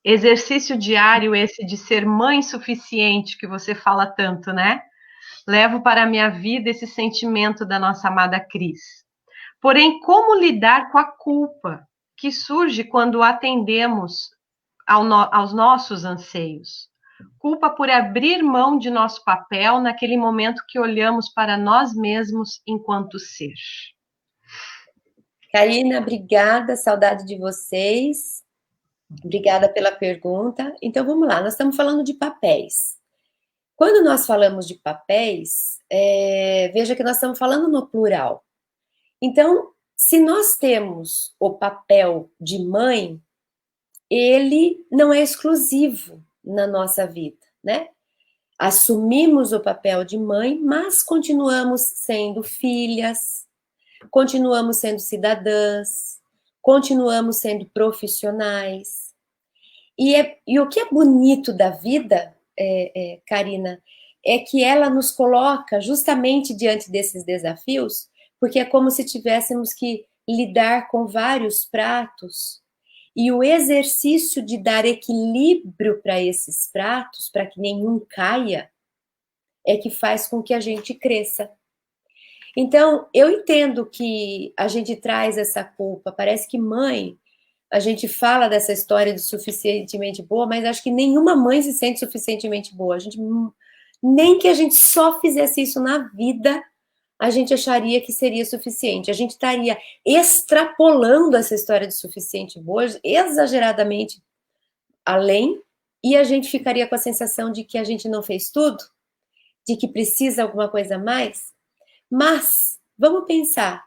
exercício diário esse de ser mãe suficiente que você fala tanto, né? Levo para a minha vida esse sentimento da nossa amada Cris. Porém, como lidar com a culpa que surge quando atendemos aos nossos anseios? Culpa por abrir mão de nosso papel naquele momento que olhamos para nós mesmos enquanto ser. Karina, obrigada, saudade de vocês. Obrigada pela pergunta. Então vamos lá, nós estamos falando de papéis. Quando nós falamos de papéis, veja que nós estamos falando no plural. Então, se nós temos o papel de mãe, ele não é exclusivo na nossa vida, né? Assumimos o papel de mãe, mas continuamos sendo filhas, continuamos sendo cidadãs, continuamos sendo profissionais. E o que é bonito da vida, Karina, é que ela nos coloca justamente diante desses desafios, porque é como se tivéssemos que lidar com vários pratos, e o exercício de dar equilíbrio para esses pratos, para que nenhum caia, é que faz com que a gente cresça. Então, eu entendo que a gente traz essa culpa. Parece que mãe, a gente fala dessa história de suficientemente boa, mas acho que nenhuma mãe se sente suficientemente boa. Nem que a gente só fizesse isso na vida, a gente acharia que seria suficiente. A gente estaria extrapolando essa história de suficiente boa, exageradamente além, e a gente ficaria com a sensação de que a gente não fez tudo, de que precisa alguma coisa a mais. Mas, vamos pensar,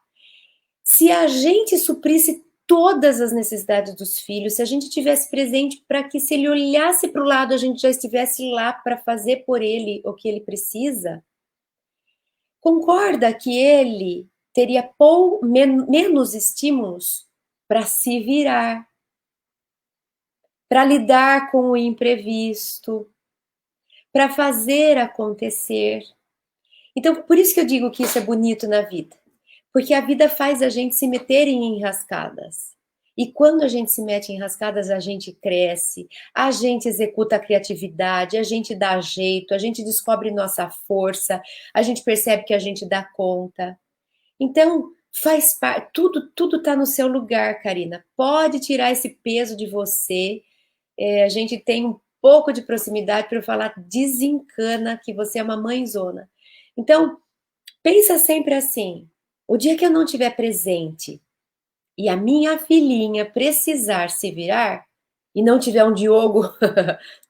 se a gente suprisse todas as necessidades dos filhos, se a gente tivesse presente para que, se ele olhasse para o lado, a gente já estivesse lá para fazer por ele o que ele precisa, concorda que ele teria menos estímulos para se virar, para lidar com o imprevisto, para fazer acontecer. Então, por isso que eu digo que isso é bonito na vida. Porque a vida faz a gente se meter em enrascadas. E quando a gente se mete em enrascadas, a gente cresce, a gente executa a criatividade, a gente dá jeito, a gente descobre nossa força, a gente percebe que a gente dá conta. Então, faz parte, tudo está no seu lugar, Karina. Pode tirar esse peso de você. A gente tem um pouco de proximidade para eu falar, desencana que você é uma mãezona. Então, pensa sempre assim, o dia que eu não estiver presente e a minha filhinha precisar se virar e não tiver um Diogo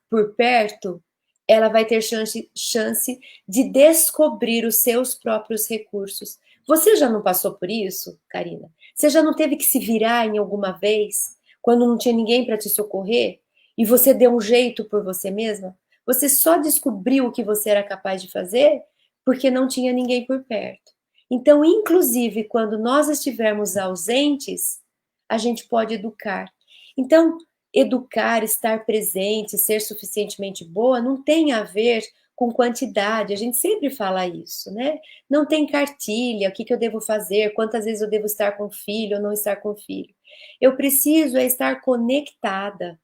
por perto, ela vai ter chance de descobrir os seus próprios recursos. Você já não passou por isso, Karina? Você já não teve que se virar em alguma vez, quando não tinha ninguém para te socorrer, e você deu um jeito por você mesma? Você só descobriu o que você era capaz de fazer porque não tinha ninguém por perto. Então, inclusive, quando nós estivermos ausentes, a gente pode educar. Então, educar, estar presente, ser suficientemente boa, não tem a ver com quantidade. A gente sempre fala isso, né? Não tem cartilha, o que eu devo fazer, quantas vezes eu devo estar com o filho ou não estar com o filho. Eu preciso estar conectada.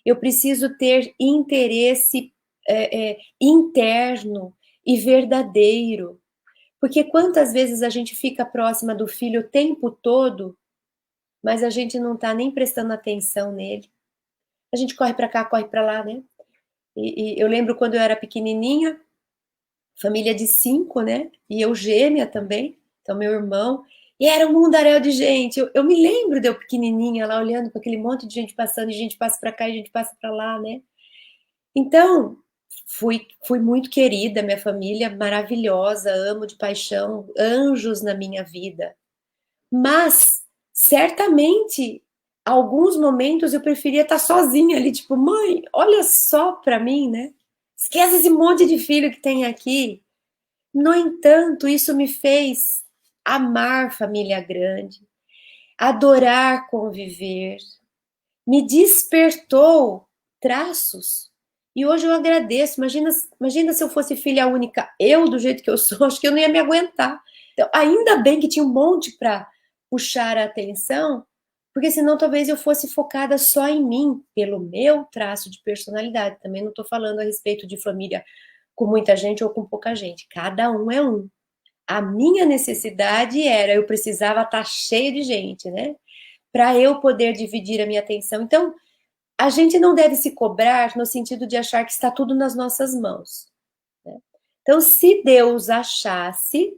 Eu preciso ter interesse interno e verdadeiro. Porque quantas vezes a gente fica próxima do filho o tempo todo, mas a gente não está nem prestando atenção nele. A gente corre para cá, corre para lá, né? E eu lembro quando eu era pequenininha, família de 5, né? E eu gêmea também, então meu irmão. E era um mundaréu de gente. Eu me lembro de eu pequenininha lá olhando para aquele monte de gente passando, e gente passa para cá e gente passa para lá, né? Então, fui muito querida, minha família maravilhosa, amo de paixão, anjos na minha vida. Mas, certamente, alguns momentos eu preferia estar sozinha ali, tipo, mãe, olha só para mim, né? Esquece esse monte de filho que tem aqui. No entanto, isso me fez amar família grande, adorar conviver, me despertou traços. E hoje eu agradeço. Imagina se eu fosse filha única, eu do jeito que eu sou, acho que eu não ia me aguentar. Então, ainda bem que tinha um monte para puxar a atenção, porque senão talvez eu fosse focada só em mim, pelo meu traço de personalidade. Também não estou falando a respeito de família com muita gente ou com pouca gente. Cada um é um. A minha necessidade era, eu precisava estar cheio de gente, né? Para eu poder dividir a minha atenção. Então, a gente não deve se cobrar no sentido de achar que está tudo nas nossas mãos, né? Então, se Deus achasse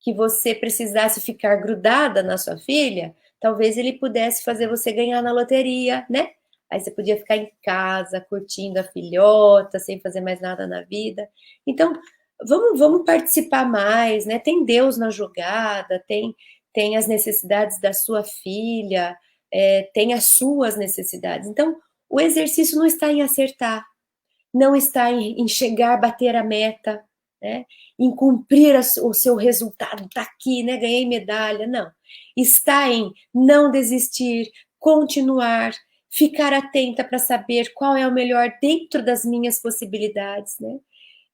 que você precisasse ficar grudada na sua filha, talvez ele pudesse fazer você ganhar na loteria, né? Aí você podia ficar em casa, curtindo a filhota, sem fazer mais nada na vida. Então, vamos participar mais, né? Tem Deus na jogada, tem as necessidades da sua filha, tem as suas necessidades. Então, o exercício não está em acertar, não está em chegar, bater a meta, né? Em cumprir o seu resultado, tá aqui, né? Ganhei medalha, não. Está em não desistir, continuar, ficar atenta para saber qual é o melhor dentro das minhas possibilidades, né?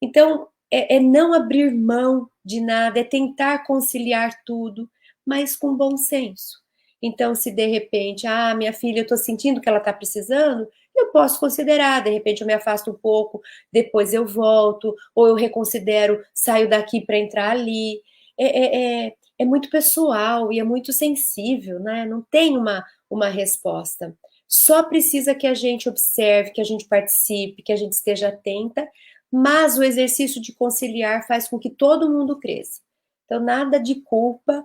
Então, é não abrir mão de nada, é tentar conciliar tudo, mas com bom senso. Então, se de repente, minha filha, eu estou sentindo que ela está precisando, eu posso considerar, de repente eu me afasto um pouco, depois eu volto, ou eu reconsidero, saio daqui para entrar ali. É muito pessoal e é muito sensível, né? Não tem uma resposta. Só precisa que a gente observe, que a gente participe, que a gente esteja atenta, mas o exercício de conciliar faz com que todo mundo cresça. Então, nada de culpa,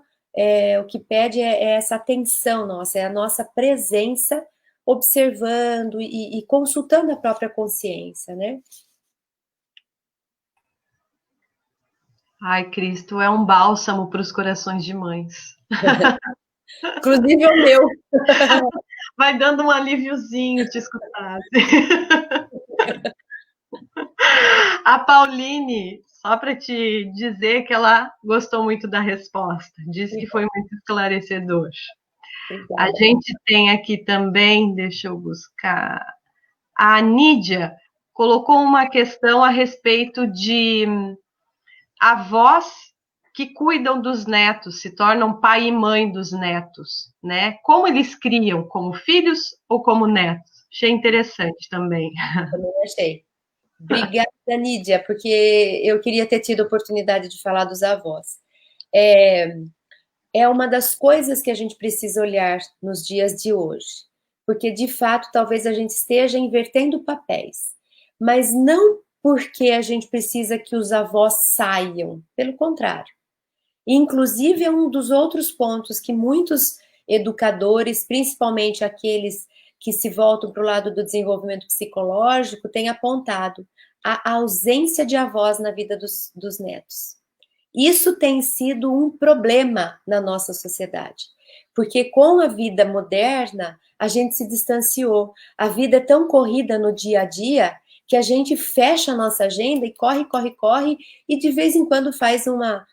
o que pede é essa atenção nossa, é a nossa presença observando e consultando a própria consciência, né? Ai, Cristo, é um bálsamo para os corações de mães. Inclusive o meu. Vai dando um alíviozinho te escutar. A Pauline, só para te dizer que ela gostou muito da resposta, disse que foi muito esclarecedor. A Obrigada. gente tem aqui também, deixa eu buscar, a Nídia colocou uma questão a respeito de avós que cuidam dos netos, se tornam pai e mãe dos netos, né? Como eles criam, como filhos ou como netos? Achei interessante também. Também achei. Obrigada, Nídia, porque eu queria ter tido a oportunidade de falar dos avós. É uma das coisas que a gente precisa olhar nos dias de hoje, porque de fato talvez a gente esteja invertendo papéis, mas não porque a gente precisa que os avós saiam, pelo contrário. Inclusive, é um dos outros pontos que muitos educadores, principalmente aqueles que se voltam para o lado do desenvolvimento psicológico, têm apontado a ausência de avós na vida dos netos. Isso tem sido um problema na nossa sociedade, porque com a vida moderna, a gente se distanciou. A vida é tão corrida no dia a dia que a gente fecha a nossa agenda e corre, corre, corre, e de vez em quando faz uma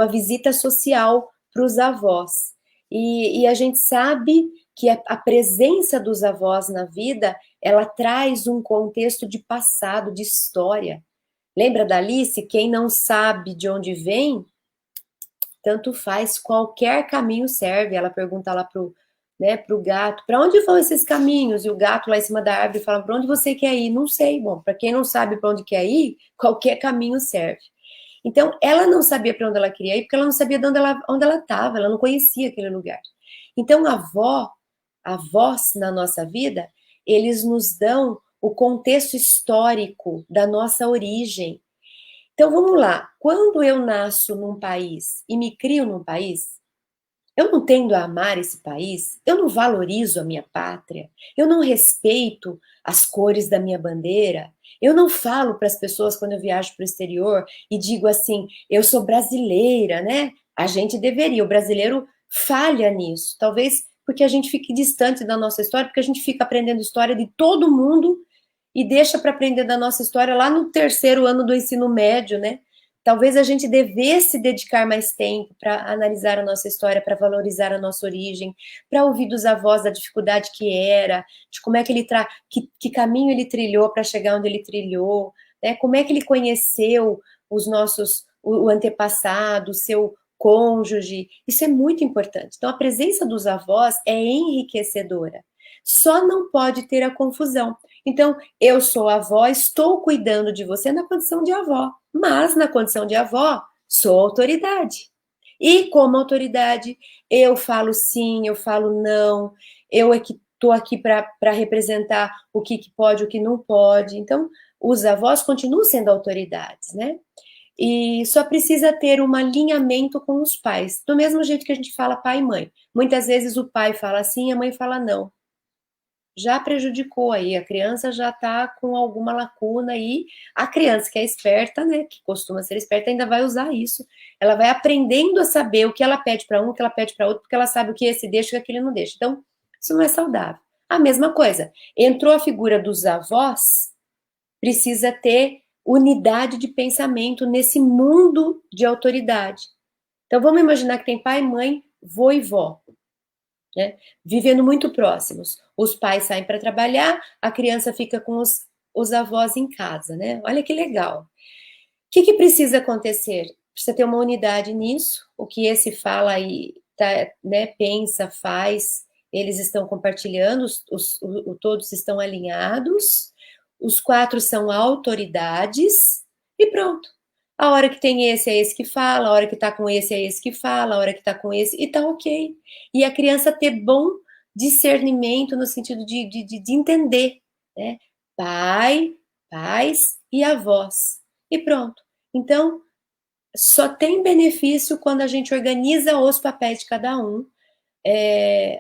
visita social para os avós. E a gente sabe que a presença dos avós na vida, ela traz um contexto de passado, de história. Lembra da Alice? Quem não sabe de onde vem, tanto faz, qualquer caminho serve. Ela pergunta lá pro gato, para onde vão esses caminhos? E o gato lá em cima da árvore fala, para onde você quer ir? Não sei. Bom, para quem não sabe para onde quer ir, qualquer caminho serve. Então, ela não sabia para onde ela queria ir, porque ela não sabia de onde ela estava, ela não conhecia aquele lugar. Então, avós na nossa vida, eles nos dão o contexto histórico da nossa origem. Então, vamos lá. Quando eu nasço num país e me crio num país, eu não tendo a amar esse país, eu não valorizo a minha pátria, eu não respeito as cores da minha bandeira, eu não falo para as pessoas quando eu viajo para o exterior e digo assim, eu sou brasileira, né? A gente deveria, o brasileiro falha nisso, talvez porque a gente fique distante da nossa história, porque a gente fica aprendendo história de todo mundo e deixa para aprender da nossa história lá no terceiro ano do ensino médio, né? Talvez a gente devesse dedicar mais tempo para analisar a nossa história, para valorizar a nossa origem, para ouvir dos avós da dificuldade que era, de como é que ele que caminho ele trilhou para chegar onde ele trilhou, né? Como é que ele conheceu o antepassado, o seu cônjuge. Isso é muito importante. Então, a presença dos avós é enriquecedora. Só não pode ter a confusão. Então, eu sou avó, estou cuidando de você na condição de avó, mas na condição de avó, sou autoridade. E como autoridade, eu falo sim, eu falo não, eu é que estou aqui para representar o que pode, o que não pode. Então, os avós continuam sendo autoridades, né? E só precisa ter um alinhamento com os pais, do mesmo jeito que a gente fala pai e mãe. Muitas vezes o pai fala sim, a mãe fala não. Já prejudicou aí, a criança já está com alguma lacuna aí. A criança que é esperta, né, que costuma ser esperta, ainda vai usar isso. Ela vai aprendendo a saber o que ela pede para um, o que ela pede para outro, porque ela sabe o que esse deixa e o que aquele não deixa. Então, isso não é saudável. A mesma coisa, entrou a figura dos avós, precisa ter unidade de pensamento nesse mundo de autoridade. Então, vamos imaginar que tem pai, mãe, vô e vó, né? Vivendo muito próximos. Os pais saem para trabalhar, a criança fica com os avós em casa, né? Olha que legal. O que precisa acontecer? Precisa ter uma unidade nisso. O que esse fala e tá, né, pensa, faz, eles estão compartilhando, todos estão alinhados, os 4 são autoridades e pronto. A hora que tem esse é esse que fala, a hora que tá com esse é esse que fala, a hora que tá com esse, e tá ok. E a criança ter bom discernimento no sentido de entender, né? Pai, pais e avós. E pronto. Então, só tem benefício quando a gente organiza os papéis de cada um,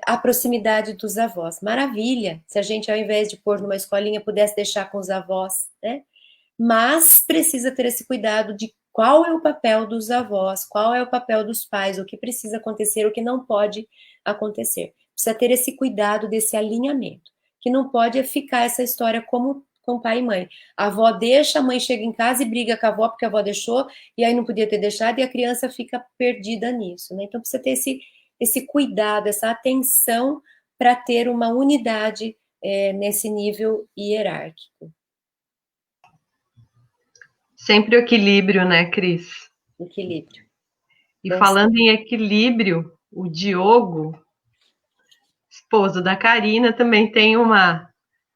a proximidade dos avós. Maravilha, se a gente, ao invés de pôr numa escolinha, pudesse deixar com os avós, né? Mas precisa ter esse cuidado de qual é o papel dos avós, qual é o papel dos pais, o que precisa acontecer, o que não pode acontecer. Precisa ter esse cuidado desse alinhamento, que não pode ficar essa história como com pai e mãe. A avó deixa, a mãe chega em casa e briga com a avó porque a avó deixou, e aí não podia ter deixado, e a criança fica perdida nisso, né? Então precisa ter esse cuidado, essa atenção para ter uma unidade nesse nível hierárquico. Sempre o equilíbrio, né, Cris? Equilíbrio. E falando em equilíbrio, o Diogo, esposo da Karina, também tem uma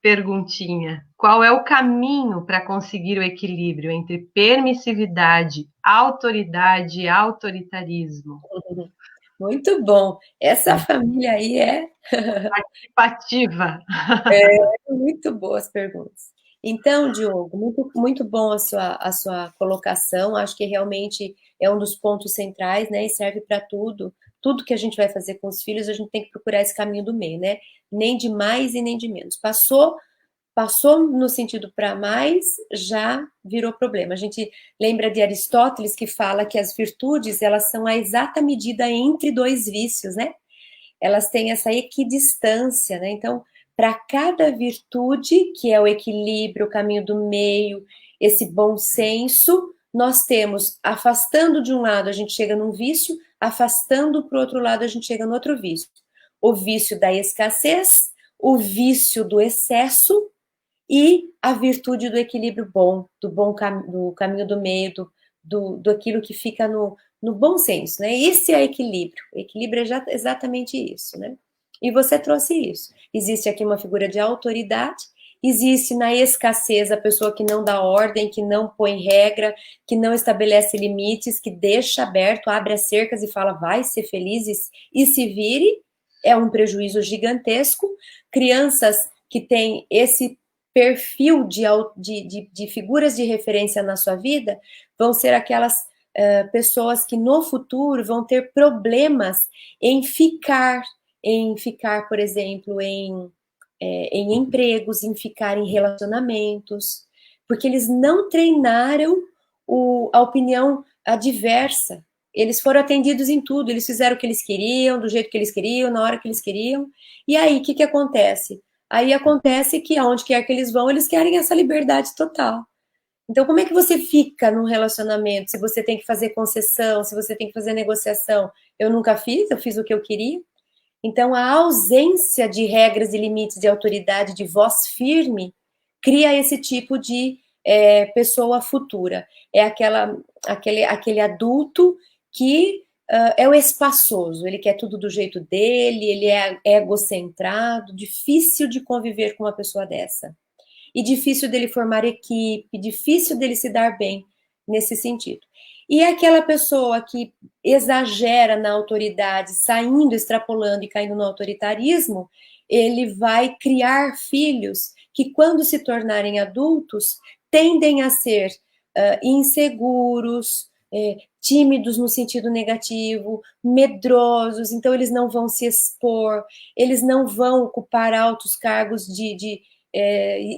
perguntinha. Qual é o caminho para conseguir o equilíbrio entre permissividade, autoridade e autoritarismo? Muito bom. Essa família aí é participativa. Muito boas perguntas. Então, Diogo, muito, muito bom a sua colocação. Acho que realmente é um dos pontos centrais, né? E serve para tudo. Tudo que a gente vai fazer com os filhos, a gente tem que procurar esse caminho do meio, né? Nem de mais e nem de menos. Passou no sentido para mais, já virou problema. A gente lembra de Aristóteles que fala que as virtudes, elas são a exata medida entre 2 vícios, né? Elas têm essa equidistância, né? Então, para cada virtude, que é o equilíbrio, o caminho do meio, esse bom senso, nós temos, afastando de um lado, a gente chega num vício, afastando para o outro lado, a gente chega no outro vício. O vício da escassez, o vício do excesso e a virtude do equilíbrio bom, do caminho do meio, do aquilo que fica no bom senso, né? Esse é equilíbrio. O equilíbrio é exatamente isso, né? E você trouxe isso. Existe aqui uma figura de autoridade, existe na escassez a pessoa que não dá ordem, que não põe regra, que não estabelece limites, que deixa aberto, abre as cercas e fala, vai ser feliz e se vire. É um prejuízo gigantesco. Crianças que têm esse perfil de figuras de referência na sua vida vão ser aquelas pessoas que no futuro vão ter problemas em ficar, por exemplo, em empregos, em ficar em relacionamentos, porque eles não treinaram a opinião adversa. Eles foram atendidos em tudo, eles fizeram o que eles queriam, do jeito que eles queriam, na hora que eles queriam. E aí, o que acontece? Aí acontece que aonde quer que eles vão, eles querem essa liberdade total. Então, como é que você fica num relacionamento se você tem que fazer concessão, se você tem que fazer negociação? Eu nunca fiz, eu fiz o que eu queria. Então, a ausência de regras e limites de autoridade, de voz firme, cria esse tipo de pessoa futura. É aquele adulto que é o espaçoso, ele quer tudo do jeito dele, ele é egocentrado, difícil de conviver com uma pessoa dessa. E difícil dele formar equipe, difícil dele se dar bem nesse sentido. E aquela pessoa que exagera na autoridade, saindo, extrapolando e caindo no autoritarismo, ele vai criar filhos que, quando se tornarem adultos, tendem a ser inseguros, tímidos no sentido negativo, medrosos, então eles não vão se expor, eles não vão ocupar altos cargos de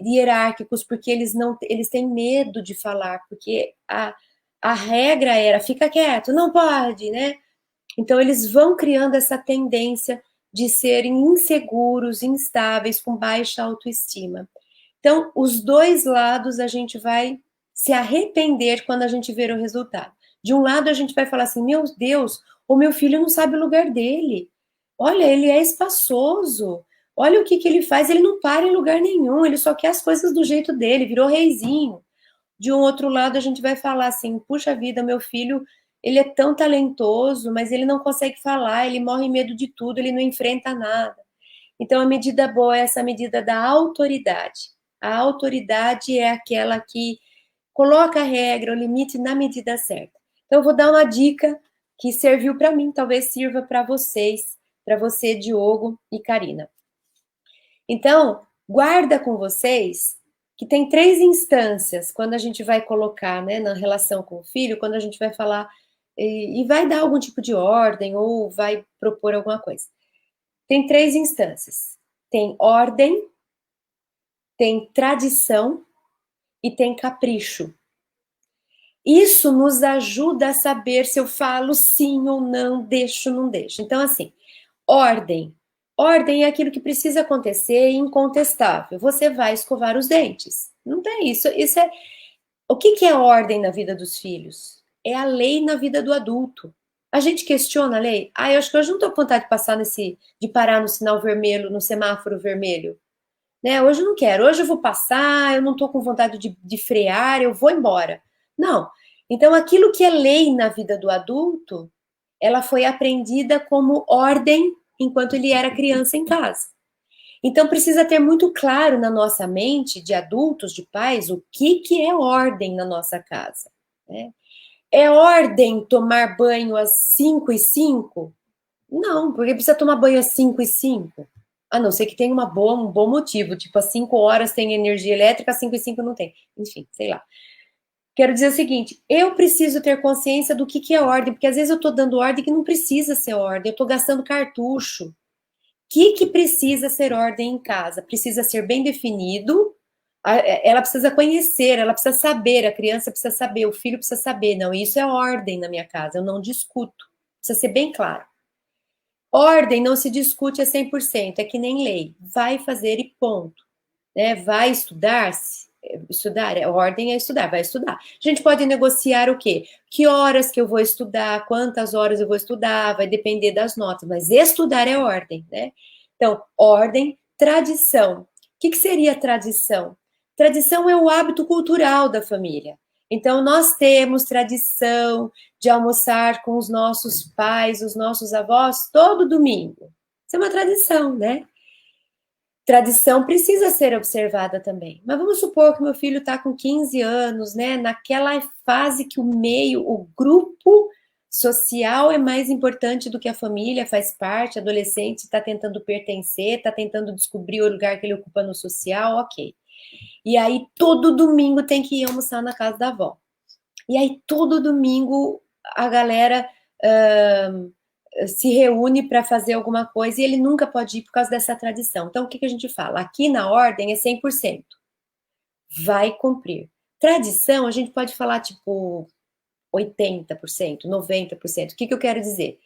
hierárquicos, porque eles têm medo de falar, porque a regra era fica quieto, não pode, né? Então eles vão criando essa tendência de serem inseguros, instáveis, com baixa autoestima. Então, os dois lados a gente vai se arrepender quando a gente ver o resultado. De um lado a gente vai falar assim, meu Deus, o meu filho não sabe o lugar dele. Olha, ele é espaçoso. Olha o que ele faz, ele não para em lugar nenhum, ele só quer as coisas do jeito dele, virou reizinho. De um outro lado, a gente vai falar assim, puxa vida, meu filho, ele é tão talentoso, mas ele não consegue falar, ele morre em medo de tudo, ele não enfrenta nada. Então, a medida boa é essa medida da autoridade. A autoridade é aquela que coloca a regra, o limite na medida certa. Então, eu vou dar uma dica que serviu para mim, talvez sirva para vocês, para você, Diogo e Karina. Então, guarda com vocês que tem 3 instâncias quando a gente vai colocar, né, na relação com o filho, quando a gente vai falar e vai dar algum tipo de ordem ou vai propor alguma coisa. Tem 3 instâncias. Tem ordem, tem tradição e tem capricho. Isso nos ajuda a saber se eu falo sim ou não, deixo ou não deixo. Então, assim, ordem. Ordem é aquilo que precisa acontecer e incontestável. Você vai escovar os dentes. Não tem isso. Isso é. O que é ordem na vida dos filhos? É a lei na vida do adulto. A gente questiona a lei. Ah, eu acho que hoje não estou com vontade de passar de parar no sinal vermelho, no semáforo vermelho. Né? Hoje eu não quero. Hoje eu vou passar, eu não estou com vontade de frear, eu vou embora. Não. Então, aquilo que é lei na vida do adulto, ela foi aprendida como ordem enquanto ele era criança em casa. Então, precisa ter muito claro na nossa mente, de adultos, de pais, o que é ordem na nossa casa. Né? É ordem tomar banho às 5h05? Não, porque precisa tomar banho às 5h05. A não ser que tenha um bom motivo, tipo, às 5 horas tem energia elétrica, às 5h05 não tem. Enfim, sei lá. Quero dizer o seguinte, eu preciso ter consciência do que é ordem, porque às vezes eu estou dando ordem que não precisa ser ordem, eu estou gastando cartucho. O que precisa ser ordem em casa? Precisa ser bem definido, ela precisa conhecer, ela precisa saber, a criança precisa saber, o filho precisa saber, não, isso é ordem na minha casa, eu não discuto, precisa ser bem claro. Ordem não se discute a 100%, é que nem lei, vai fazer e ponto. Né? Vai estudar, ordem é estudar, vai estudar. A gente pode negociar o quê? Que horas que eu vou estudar, quantas horas eu vou estudar, vai depender das notas, mas estudar é ordem, né? Então, ordem, tradição. O que seria tradição? Tradição é o hábito cultural da família. Então, nós temos tradição de almoçar com os nossos pais, os nossos avós, todo domingo. Isso é uma tradição, né? Tradição precisa ser observada também. Mas vamos supor que meu filho está com 15 anos, né? Naquela fase que o grupo social é mais importante do que a família, faz parte, adolescente está tentando pertencer, está tentando descobrir o lugar que ele ocupa no social, ok. E aí todo domingo tem que ir almoçar na casa da avó. E aí todo domingo a galera se reúne para fazer alguma coisa e ele nunca pode ir por causa dessa tradição. Então, o que a gente fala? Aqui na ordem é 100%. Vai cumprir. Tradição, a gente pode falar tipo 80%, 90%. O que eu quero dizer?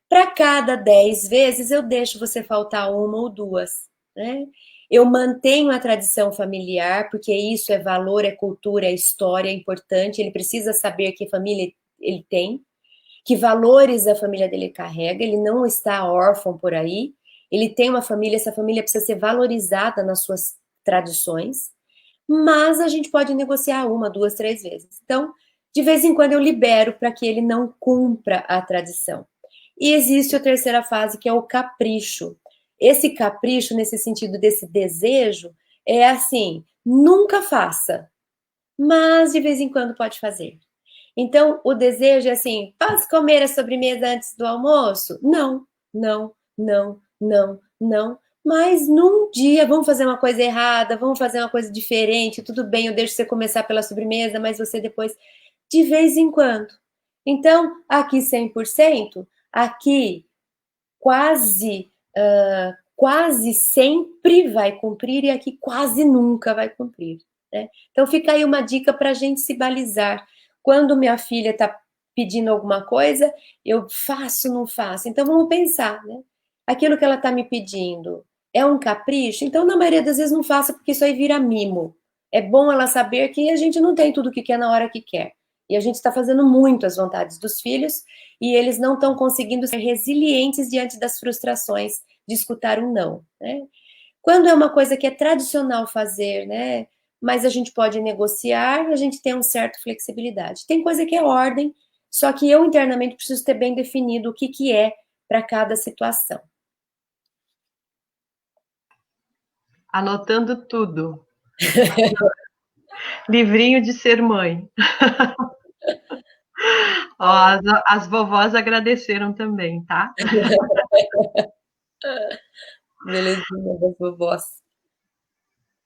Para cada 10 vezes, eu deixo você faltar uma ou duas. Né? Eu mantenho a tradição familiar, porque isso é valor, é cultura, é história, é importante. Ele precisa saber que família ele tem, que valores a família dele carrega. Ele não está órfão por aí. Ele tem uma família, essa família precisa ser valorizada nas suas tradições. Mas a gente pode negociar uma, duas, três vezes. Então, de vez em quando eu libero para que ele não cumpra a tradição. E existe a terceira fase, que é o capricho. Esse capricho, nesse sentido desse desejo, é assim, nunca faça, mas de vez em quando pode fazer. Então, o desejo é assim, posso comer a sobremesa antes do almoço? Não, não, não, não, não. Mas num dia, vamos fazer uma coisa errada, vamos fazer uma coisa diferente, tudo bem, eu deixo você começar pela sobremesa, mas você depois, de vez em quando. Então, aqui 100%, aqui quase sempre vai cumprir e aqui quase nunca vai cumprir. Né? Então fica aí uma dica para a gente se balizar. Quando minha filha está pedindo alguma coisa, eu faço, não faço. Então vamos pensar, né? Aquilo que ela está me pedindo é um capricho? Então, na maioria das vezes, não faça, porque isso aí vira mimo. É bom ela saber que a gente não tem tudo o que quer na hora que quer. E a gente está fazendo muito as vontades dos filhos e eles não estão conseguindo ser resilientes diante das frustrações de escutar um não, né? Quando é uma coisa que é tradicional fazer, né? Mas a gente pode negociar, a gente tem uma certa flexibilidade. Tem coisa que é ordem, só que eu internamente preciso ter bem definido o que é para cada situação. Anotando tudo. Livrinho de ser mãe. Ó, as vovós agradeceram também, tá? Belezinha das vovós.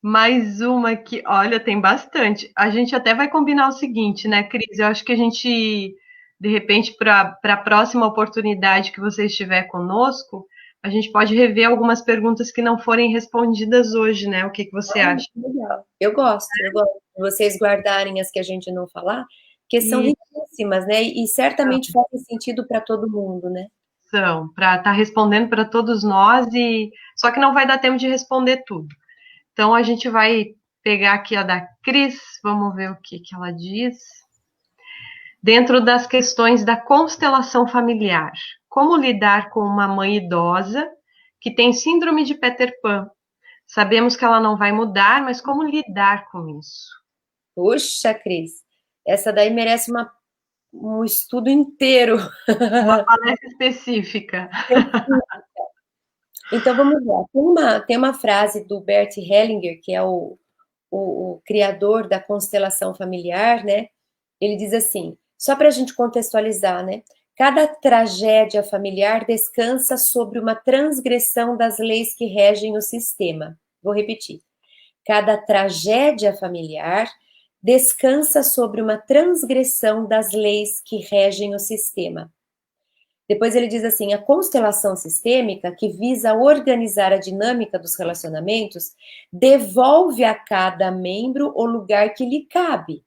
Mais uma que, olha, tem bastante. A gente até vai combinar o seguinte, né, Cris? Eu acho que a gente, de repente, para a próxima oportunidade que você estiver conosco, a gente pode rever algumas perguntas que não forem respondidas hoje, né? O que você acha? Legal. Eu gosto de vocês guardarem as que a gente não falar, porque são E riquíssimas, né? E certamente fazem sentido para todo mundo, né? são, para estar respondendo para todos nós, e só que não vai dar tempo de responder tudo. Então a gente vai pegar aqui a da Cris, vamos ver o que ela diz. Dentro das questões da constelação familiar, como lidar com uma mãe idosa que tem síndrome de Peter Pan? Sabemos que ela não vai mudar, mas como lidar com isso? Puxa, Cris, essa daí merece um estudo inteiro. Uma palestra específica. Então vamos lá. Tem uma frase do Bert Hellinger, que é o criador da constelação familiar, né? Ele diz assim, só para a gente contextualizar, né? Cada tragédia familiar descansa sobre uma transgressão das leis que regem o sistema. Vou repetir. Cada tragédia familiar descansa sobre uma transgressão das leis que regem o sistema. Depois ele diz assim: a constelação sistêmica, que visa organizar a dinâmica dos relacionamentos, devolve a cada membro o lugar que lhe cabe.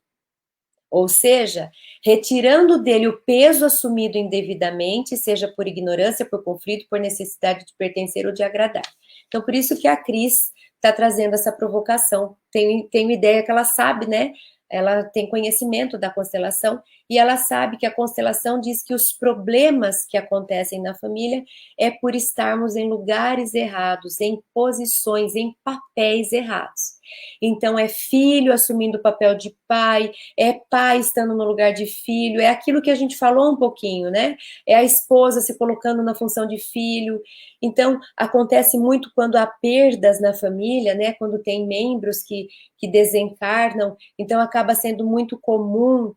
Ou seja, retirando dele o peso assumido indevidamente, seja por ignorância, por conflito, por necessidade de pertencer ou de agradar. Então, por isso que a Cris está trazendo essa provocação. Tenho ideia que ela sabe, né? Ela tem conhecimento da constelação e ela sabe que a constelação diz que os problemas que acontecem na família é por estarmos em lugares errados, em posições, em papéis errados. Então, é filho assumindo o papel de pai, é pai estando no lugar de filho, é aquilo que a gente falou um pouquinho, né? É a esposa se colocando na função de filho. Então, acontece muito quando há perdas na família, né? Quando tem membros que desencarnam, então acaba sendo muito comum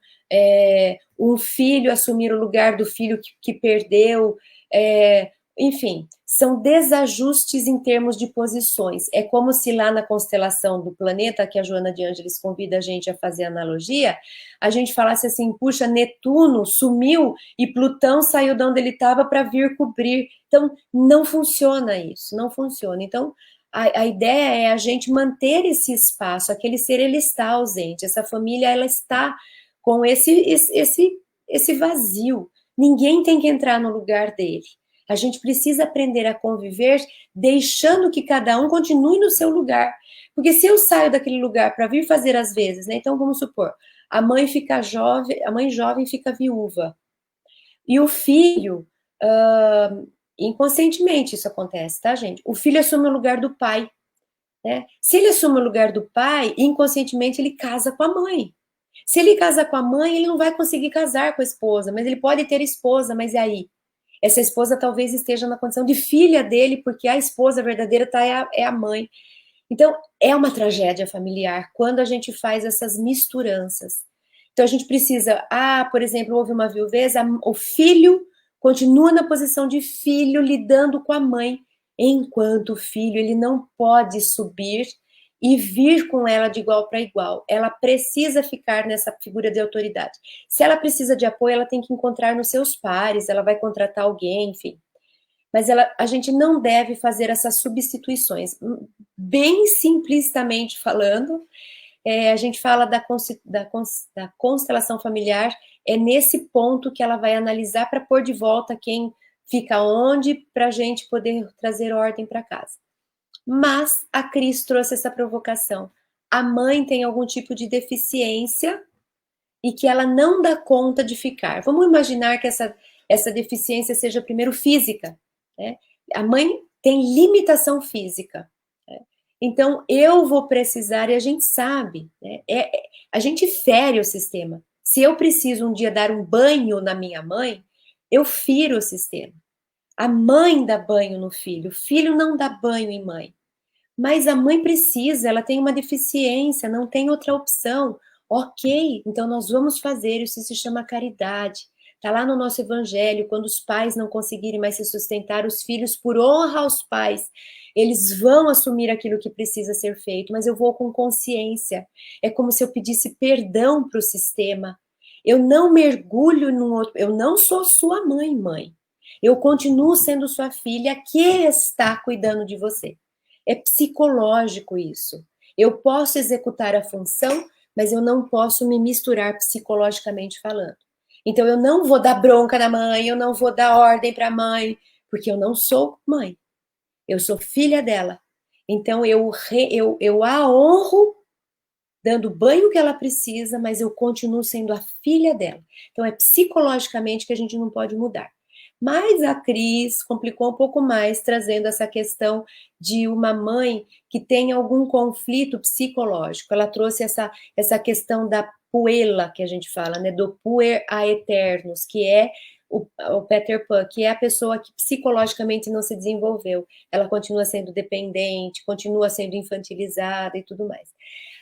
um filho assumir o lugar do filho que perdeu, enfim, são desajustes em termos de posições. É como se lá na constelação do planeta, que a Joana de Ângeles convida a gente a fazer analogia, a gente falasse assim, puxa, Netuno sumiu e Plutão saiu de onde ele estava para vir cobrir. Então, não funciona isso, não funciona. Então, a ideia é a gente manter esse espaço, aquele ser, ele está ausente, essa família, ela está com esse vazio. Ninguém tem que entrar no lugar dele. A gente precisa aprender a conviver, deixando que cada um continue no seu lugar. Porque se eu saio daquele lugar para vir fazer às vezes, né? Então vamos supor, a mãe fica jovem, a mãe jovem fica viúva. E o filho, inconscientemente isso acontece, tá, gente? O filho assume o lugar do pai, né? Se ele assume o lugar do pai, inconscientemente ele casa com a mãe. Se ele casa com a mãe, ele não vai conseguir casar com a esposa, mas ele pode ter esposa, mas e aí? Essa esposa talvez esteja na condição de filha dele, porque a esposa verdadeira é a mãe. Então, é uma tragédia familiar quando a gente faz essas misturanças. Então, a gente precisa, por exemplo, houve uma viuvez, o filho continua na posição de filho, lidando com a mãe, enquanto o filho ele não pode subir e vir com ela de igual para igual. Ela precisa ficar nessa figura de autoridade. Se ela precisa de apoio, ela tem que encontrar nos seus pares, ela vai contratar alguém, enfim. Mas a gente não deve fazer essas substituições. Bem simplistamente falando, a gente fala da constelação familiar, é nesse ponto que ela vai analisar para pôr de volta quem fica onde, para a gente poder trazer ordem para casa. Mas a Cris trouxe essa provocação. A mãe tem algum tipo de deficiência e que ela não dá conta de ficar. Vamos imaginar que essa deficiência seja primeiro física, né? A mãe tem limitação física. Né? Então, eu vou precisar, e a gente sabe, né? A gente fere o sistema. Se eu preciso um dia dar um banho na minha mãe, eu firo o sistema. A mãe dá banho no filho, o filho não dá banho em mãe. Mas a mãe precisa, ela tem uma deficiência, não tem outra opção. Ok, então nós vamos fazer, isso se chama caridade. Está lá no nosso evangelho, quando os pais não conseguirem mais se sustentar, os filhos, por honra aos pais, eles vão assumir aquilo que precisa ser feito, mas eu vou com consciência. É como se eu pedisse perdão para o sistema. Eu não mergulho num outro, eu não sou sua mãe, mãe. Eu continuo sendo sua filha que está cuidando de você. É psicológico isso. Eu posso executar a função, mas eu não posso me misturar psicologicamente falando. Então eu não vou dar bronca na mãe, eu não vou dar ordem para a mãe, porque eu não sou mãe. Eu sou filha dela. Então eu a honro dando o banho que ela precisa, mas eu continuo sendo a filha dela. Então é psicologicamente que a gente não pode mudar. Mas a Cris complicou um pouco mais, trazendo essa questão de uma mãe que tem algum conflito psicológico. Ela trouxe essa questão da puella, que a gente fala, né? Do puer a eternos, que é o Peter Pan, que é a pessoa que psicologicamente não se desenvolveu. Ela continua sendo dependente, continua sendo infantilizada e tudo mais.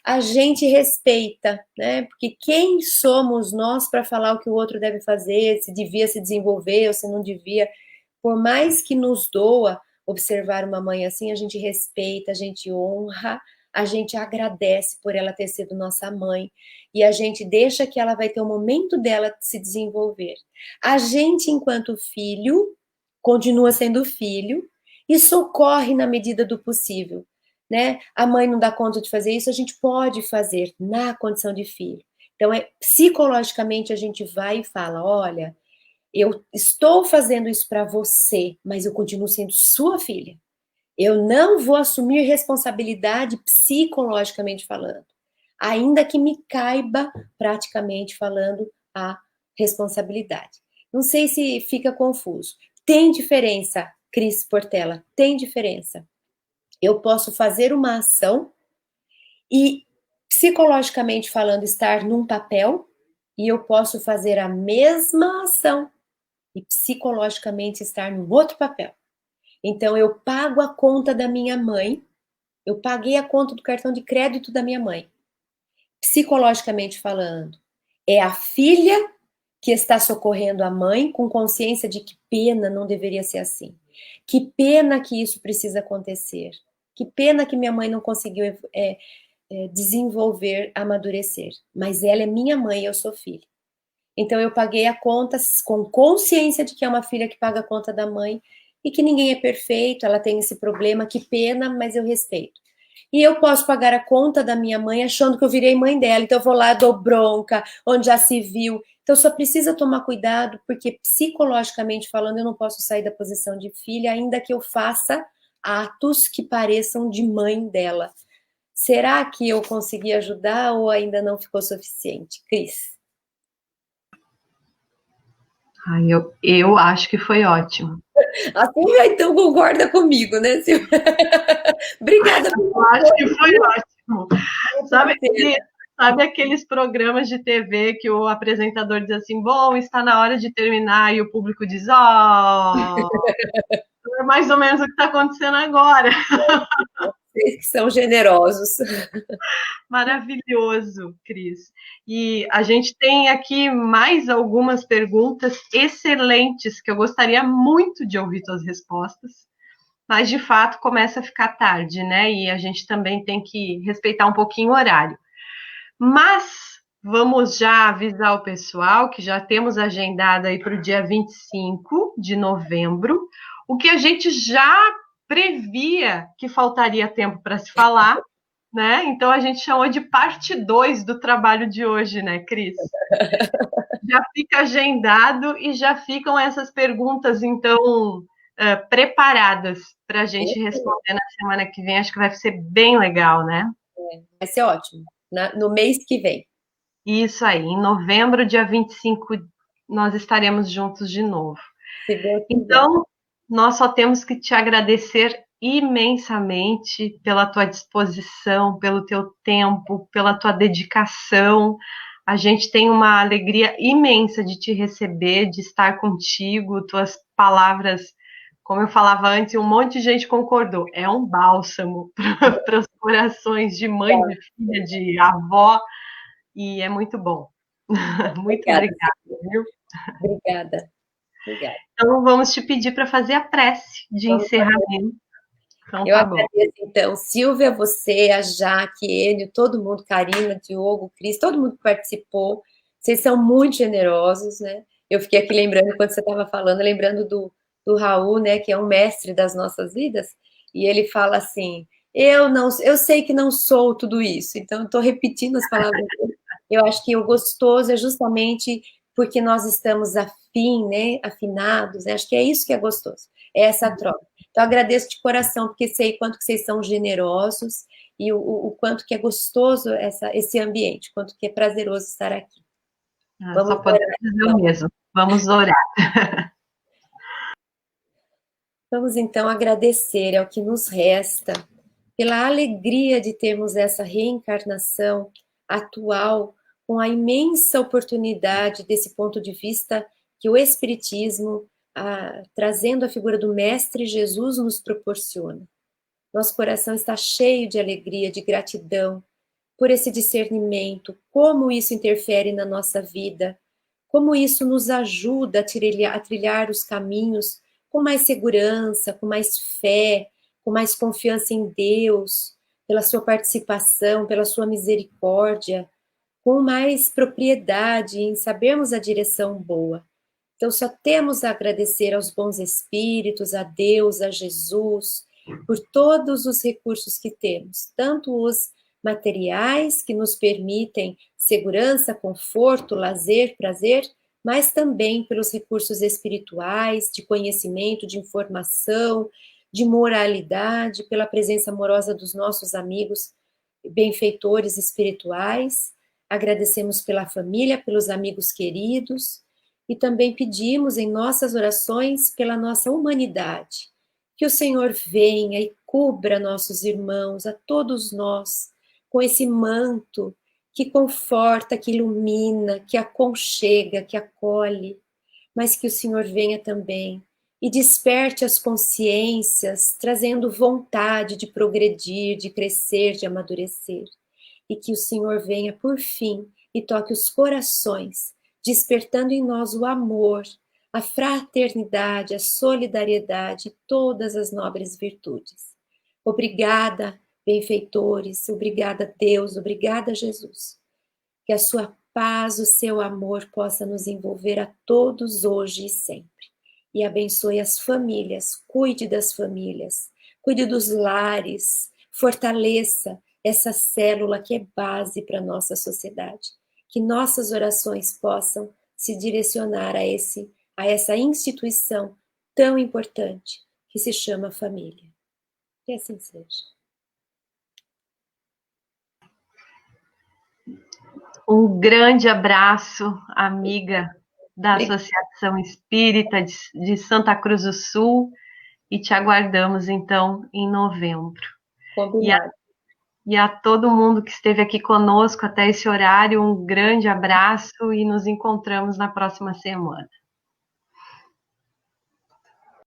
A gente respeita, né? Porque quem somos nós para falar o que o outro deve fazer, se devia se desenvolver ou se não devia? Por mais que nos doa observar uma mãe assim, a gente respeita, a gente honra, a gente agradece por ela ter sido nossa mãe e a gente deixa que ela vai ter o momento dela de se desenvolver. A gente, enquanto filho, continua sendo filho e socorre na medida do possível. Né? A mãe não dá conta de fazer isso, a gente pode fazer na condição de filho. Então, psicologicamente a gente vai e fala, olha, eu estou fazendo isso para você, mas eu continuo sendo sua filha. Eu não vou assumir responsabilidade psicologicamente falando, ainda que me caiba praticamente falando a responsabilidade. Não sei se fica confuso. Tem diferença, Cris Portela, tem diferença. Eu posso fazer uma ação e, psicologicamente falando, estar num papel, e eu posso fazer a mesma ação e, psicologicamente, estar num outro papel. Então, eu pago a conta da minha mãe, eu paguei a conta do cartão de crédito da minha mãe. Psicologicamente falando, é a filha que está socorrendo a mãe com consciência de que pena, não deveria ser assim. Que pena que isso precisa acontecer. Que pena que minha mãe não conseguiu desenvolver, amadurecer. Mas ela é minha mãe e eu sou filha. Então eu paguei a conta com consciência de que é uma filha que paga a conta da mãe e que ninguém é perfeito, ela tem esse problema, que pena, mas eu respeito. E eu posso pagar a conta da minha mãe achando que eu virei mãe dela, então eu vou lá, dou bronca, onde já se viu. Então, só precisa tomar cuidado, porque psicologicamente falando, eu não posso sair da posição de filha, ainda que eu faça atos que pareçam de mãe dela. Será que eu consegui ajudar ou ainda não ficou suficiente? Cris? Ai, eu acho que foi ótimo. A Silvia, então, concorda comigo, né, Silvia? Obrigada Eu pelo acho que apoio, foi ótimo. Sabe, parceira. sabe aqueles programas de TV que o apresentador diz assim, bom, está na hora de terminar, e o público diz, ó, é mais ou menos o que está acontecendo agora. Vocês que são generosos. Maravilhoso, Cris. E a gente tem aqui mais algumas perguntas excelentes que eu gostaria muito de ouvir suas respostas, mas de fato começa a ficar tarde, né? E a gente também tem que respeitar um pouquinho o horário. Mas vamos já avisar o pessoal que já temos agendado aí para o dia 25 de novembro, o que a gente já previa que faltaria tempo para se falar, né? Então a gente chamou de parte 2 do trabalho de hoje, né, Cris? Já fica agendado e já ficam essas perguntas, então, preparadas para a gente responder na semana que vem. Acho que vai ser bem legal, né? Vai ser ótimo. No mês que vem. Isso aí, em novembro, dia 25, nós estaremos juntos de novo. Se Deus quiser. Então, nós só temos que te agradecer imensamente pela tua disposição, pelo teu tempo, pela tua dedicação. A gente tem uma alegria imensa de te receber, de estar contigo, tuas palavras, como eu falava antes, um monte de gente concordou, é um bálsamo para os corações de mãe, de filha, de avó, e é muito bom. Muito Obrigada, obrigada, viu? obrigada. Obrigada. Então, vamos te pedir para fazer a prece de Vamos fazer. encerramento. Então, Eu tá bom. agradeço, então, Silvia, você, a Jaque, Enio, todo mundo, Karina, Diogo, Cris, todo mundo que participou. Vocês são muito generosos, né? Eu fiquei aqui lembrando, quando você estava falando, lembrando do Raul, né, que é um mestre das nossas vidas, e ele fala assim: eu sei que não sou tudo isso, então estou repetindo as palavras dele. Eu acho que o gostoso é justamente porque nós estamos afim, né, afinados, né? Acho que é isso que é gostoso, é essa troca. Então, agradeço de coração, porque sei quanto que vocês são generosos e o quanto que é gostoso esse ambiente, quanto que é prazeroso estar aqui. Só Vamos podemos orar, dizer o então. mesmo. Vamos orar. Vamos, então, agradecer ao que nos resta, pela alegria de termos essa reencarnação atual, com a imensa oportunidade desse ponto de vista que o Espiritismo, trazendo a figura do Mestre Jesus, nos proporciona. Nosso coração está cheio de alegria, de gratidão por esse discernimento, como isso interfere na nossa vida, como isso nos ajuda a trilhar os caminhos com mais segurança, com mais fé, com mais confiança em Deus, pela sua participação, pela sua misericórdia, com mais propriedade em sabermos a direção boa. Então, só temos a agradecer aos bons espíritos, a Deus, a Jesus, por todos os recursos que temos, tanto os materiais que nos permitem segurança, conforto, lazer, prazer, mas também pelos recursos espirituais, de conhecimento, de informação, de moralidade, pela presença amorosa dos nossos amigos benfeitores espirituais. Agradecemos pela família, pelos amigos queridos e também pedimos em nossas orações pela nossa humanidade. Que o Senhor venha e cubra nossos irmãos, a todos nós, com esse manto que conforta, que ilumina, que aconchega, que acolhe, mas que o Senhor venha também e desperte as consciências, trazendo vontade de progredir, de crescer, de amadurecer. E que o Senhor venha, por fim, e toque os corações, despertando em nós o amor, a fraternidade, a solidariedade e todas as nobres virtudes. Obrigada, benfeitores, obrigada, Deus, obrigada, Jesus. Que a sua paz, o seu amor possa nos envolver a todos hoje e sempre. E abençoe as famílias, cuide das famílias, cuide dos lares, fortaleça essa célula que é base para a nossa sociedade. Que nossas orações possam se direcionar a essa instituição tão importante que se chama família. Que assim seja. Um grande abraço, amiga da Associação Espírita de Santa Cruz do Sul, e te aguardamos, então, em novembro. Combinado. E a todo mundo que esteve aqui conosco até esse horário, um grande abraço e nos encontramos na próxima semana.